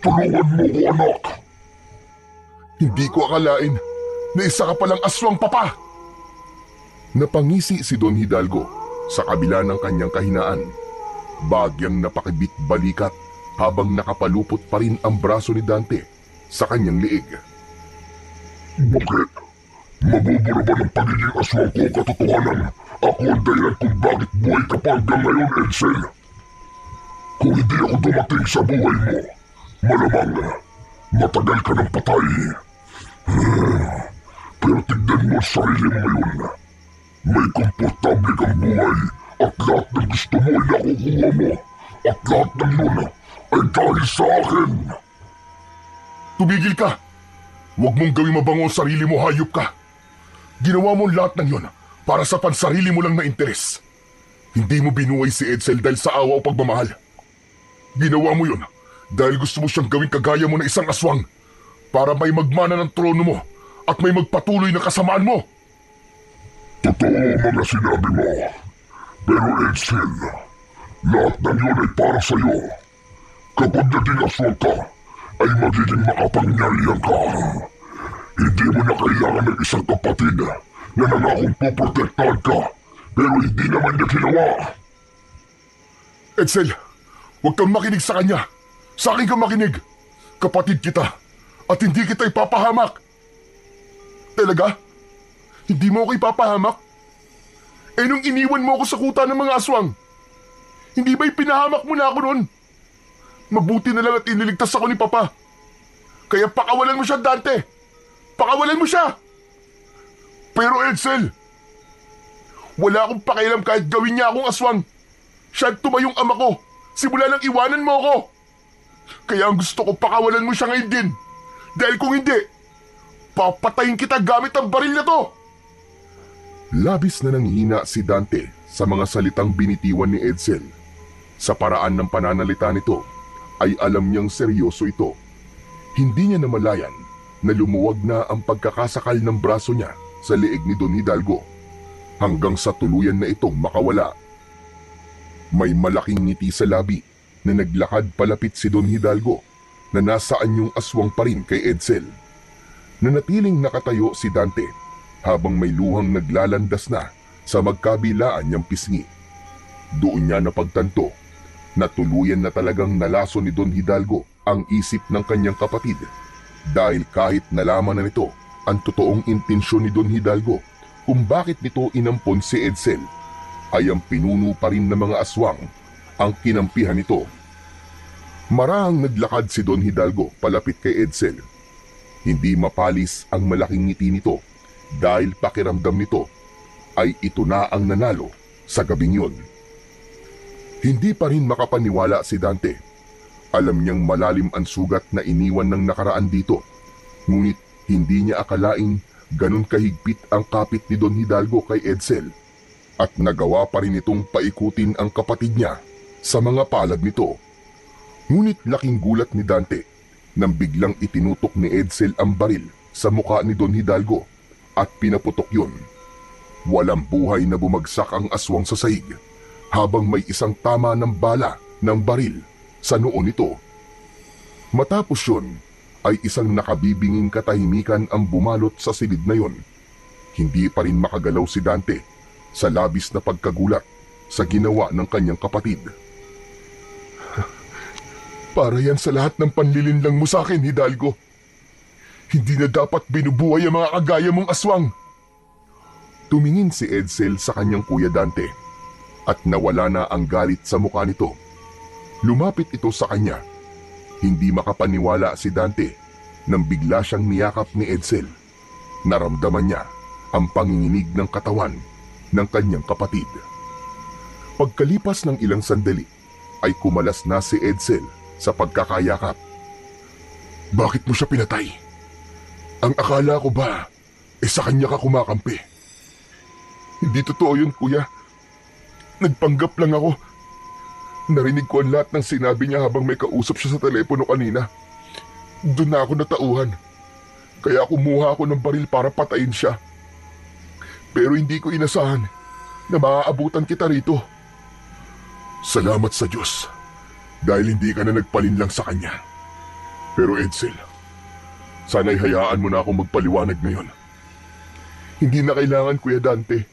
Tulungan mo ko, anak! Hindi ko akalain na isa ka palang aswang, papa! Napangisi si Don Hidalgo sa kabila ng kanyang kahinaan. Bagyang napakibit-balikat habang nakapalupot pa rin ang braso ni Dante sa kanyang liig. Bakit? Mabubura ba ng pagiging aswang ko katotohanan? Ako ang dahilan kung bakit buhay ka pa hanggang ngayon, Edsel. Kung hindi ako dumating sa buhay mo, malamang matagal ka ng patay. Pero tignan mo sa sarili mo ngayon. May komportable kang buhay at lahat ng gusto mo ay nakukuha mo. At lahat ng yun ay dahil sa akin. Tumigil ka! Huwag mong gawing mabango ang sarili mo, hayop ka! Ginawa mo lahat ng yon para sa pansarili mo lang na interes. Hindi mo binuhay si Edsel dahil sa awa o pagmamahal. Ginawa mo yon dahil gusto mo siyang gawing kagaya mo na isang aswang para may magmana ng trono mo at may magpatuloy na kasamaan mo. Totoo mga sinabi mo. Pero Edsel, lahat ng yun ay para sa'yo. Kapag naging aswang ka, ay magiging makapangyarihan ka. Hindi mo na kailangan ng isang kapatid na nangakong poprotektahan ka, pero hindi naman niya ginawa. Edsel, huwag kang makinig sa kanya. Sa akin kang makinig. Kapatid kita at hindi kita ipapahamak. Talaga? Hindi mo ako ipapahamak? Eh nung iniwan mo ako sa kuta ng mga aswang, hindi ba ipinahamak mo na ako noon? Mabuti na lang at iniligtas ako ni Papa. Kaya pakawalan mo siya, Dante. Pakawalan mo siya. Pero Edsel, wala akong pakialam kahit gawin niya akong aswang. Siya at tumayong ama ko simula nang iwanan mo ako. Kaya ang gusto ko, pakawalan mo siya ngayon din. Dahil kung hindi, papatayin kita gamit ang baril na to. Labis na nanghina si Dante sa mga salitang binitiwan ni Edsel. Sa paraan ng pananalita nito, ay alam niyang seryoso ito. Hindi niya namalayan na lumuwag na ang pagkakasakal ng braso niya sa leeg ni Don Hidalgo hanggang sa tuluyan na itong makawala. May malaking ngiti sa labi na naglakad palapit si Don Hidalgo na nasa anyong aswang pa rin kay Edsel. Nanatiling nakatayo si Dante habang may luhang naglalandas na sa magkabilaan niyang pisngi. Doon niya napagtanto na tuluyan na talagang nalaso ni Don Hidalgo ang isip ng kanyang kapatid dahil kahit nalaman na nito ang totoong intensyon ni Don Hidalgo kung bakit nito inampon si Edsel, ay ang pinuno pa rin ng mga aswang ang kinampihan nito. Marahang naglakad si Don Hidalgo palapit kay Edsel. Hindi mapalis ang malaking ngiti nito dahil pakiramdam nito ay ito na ang nanalo sa gabing yun. Hindi pa rin makapaniwala si Dante. Alam niyang malalim ang sugat na iniwan ng nakaraan dito. Ngunit hindi niya akalaing ganun kahigpit ang kapit ni Don Hidalgo kay Edsel. At nagawa pa rin itong paikutin ang kapatid niya sa mga palad nito. Ngunit laking gulat ni Dante nang biglang itinutok ni Edsel ang baril sa mukha ni Don Hidalgo at pinaputok yun. Walang buhay na bumagsak ang aswang sa sahig habang may isang tama ng bala ng baril sa noo nito. Matapos yun ay isang nakabibinging katahimikan ang bumalot sa silid na yon. Hindi pa rin makagalaw si Dante sa labis na pagkagulat sa ginawa ng kanyang kapatid. Para yan sa lahat ng panlilinlang mo sa akin, Hidalgo. Hindi na dapat binubuhay ang mga kagaya mong aswang. Tumingin si Edsel sa kanyang kuya Dante at nawala na ang galit sa mukha nito. Lumapit ito sa kanya. Hindi makapaniwala si Dante nang bigla siyang niyakap ni Edsel. Naramdaman niya ang panginginig ng katawan ng kanyang kapatid. Pagkalipas ng ilang sandali ay kumalas na si Edsel sa pagkakayakap. Bakit mo siya pinatay? Ang akala ko ba sa kanya ka kumakampi? Hindi totoo yun, kuya. Nagpanggap lang ako. Narinig ko ang lahat ng sinabi niya habang may kausap siya sa telepono kanina. Doon na ako natauhan. Kaya kumuha ako ng baril para patayin siya. Pero hindi ko inasahan na maaabutan kita rito. Salamat sa Diyos dahil hindi ka na nagpalinlang sa kanya. Pero Edsel, sana'y hayaan mo na akong magpaliwanag ngayon. Hindi na kailangan, Kuya Dante.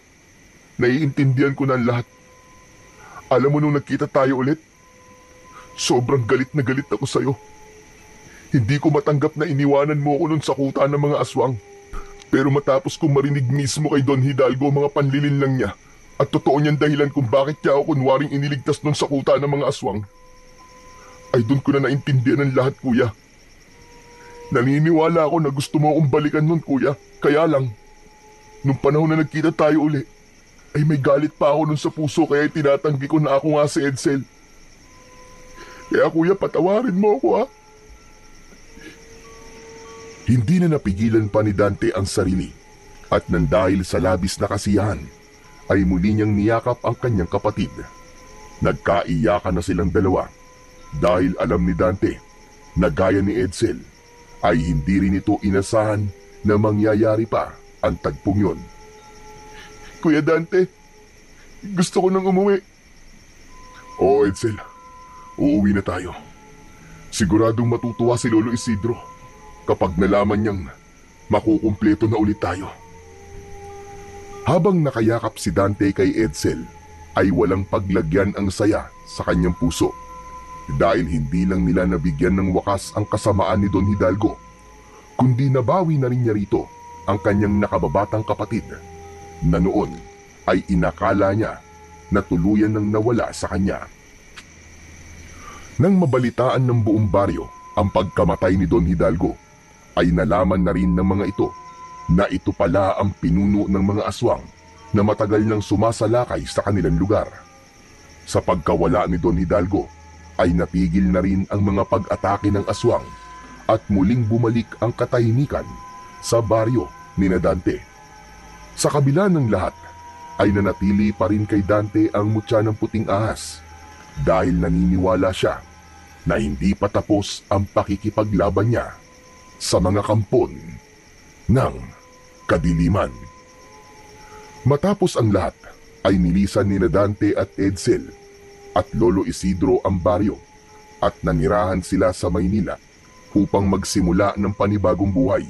Naiintindihan ko na ang lahat. Alam mo nung nagkita tayo ulit, sobrang galit na galit ako sa'yo. Hindi ko matanggap na iniwanan mo ako nun sa kuta ng mga aswang. Pero matapos kong marinig mismo kay Don Hidalgo mga panlilinlang niya at totoo niyang dahilan kung bakit niya ako kunwaring iniligtas nun sa kuta ng mga aswang, ay doon ko na naintindihan ang lahat, kuya. Naniniwala ako na gusto mo akong balikan nun, kuya. Kaya lang, nung panahon na nagkita tayo uli, ay may galit pa ako nun sa puso kaya tinatanggi ko na ako nga si Edsel. Kaya kuya, patawarin mo ako, ha? Hindi na napigilan pa ni Dante ang sarili at nang dahil sa labis na kasiyahan ay muli niyang niyakap ang kanyang kapatid. Nagkaiyakan na silang dalawa dahil alam ni Dante na gaya ni Edsel ay hindi rin ito inasahan na mangyayari pa ang tagpong yun. Kuya Dante, gusto ko nang umuwi. Oo, Edsel, uuwi na tayo. Siguradong matutuwa si Lolo Isidro kapag nalaman niyang makukumpleto na ulit tayo. Habang nakayakap si Dante kay Edsel, ay walang paglagyan ang saya sa kanyang puso. Dahil hindi lang nila nabigyan ng wakas ang kasamaan ni Don Hidalgo, kundi nabawi na rin niya rito ang kanyang nakababatang kapatid na noon ay inakala niya na tuluyan nang nawala sa kanya. Nang mabalitaan ng buong baryo ang pagkamatay ni Don Hidalgo, ay nalaman na rin ng mga ito na ito pala ang pinuno ng mga aswang na matagal nang sumasalakay sa kanilang lugar. Sa pagkawala ni Don Hidalgo, ay natigil na rin ang mga pag-atake ng aswang at muling bumalik ang katahimikan sa baryo ni Dante. Sa kabila ng lahat, ay nanatili pa rin kay Dante ang mutya ng puting ahas dahil naniniwala siya na hindi pa tapos ang pakikipaglaban niya sa mga kampon ng kadiliman. Matapos ang lahat, ay nilisan ni Dante at Edsel at Lolo Isidro ang baryo at nanirahan sila sa Maynila upang magsimula ng panibagong buhay.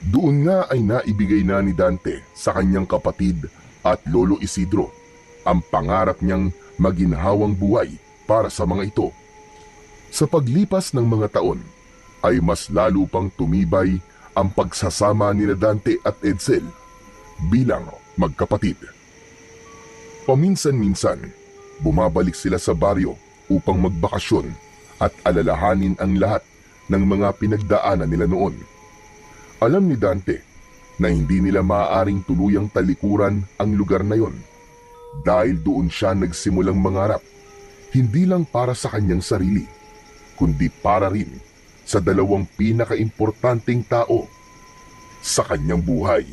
Doon nga ay naibigay na ni Dante sa kanyang kapatid at Lolo Isidro ang pangarap niyang maginhawang buhay para sa mga ito. Sa paglipas ng mga taon, ay mas lalo pang tumibay ang pagsasama ni Dante at Edsel bilang magkapatid. Paminsan-minsan, bumabalik sila sa baryo upang magbakasyon at alalahanin ang lahat ng mga pinagdaanan nila noon. Alam ni Dante na hindi nila maaaring tuluyang talikuran ang lugar na yon dahil doon siya nagsimulang mangarap, hindi lang para sa kanyang sarili, kundi para rin sa dalawang pinakaimportanteng tao sa kanyang buhay.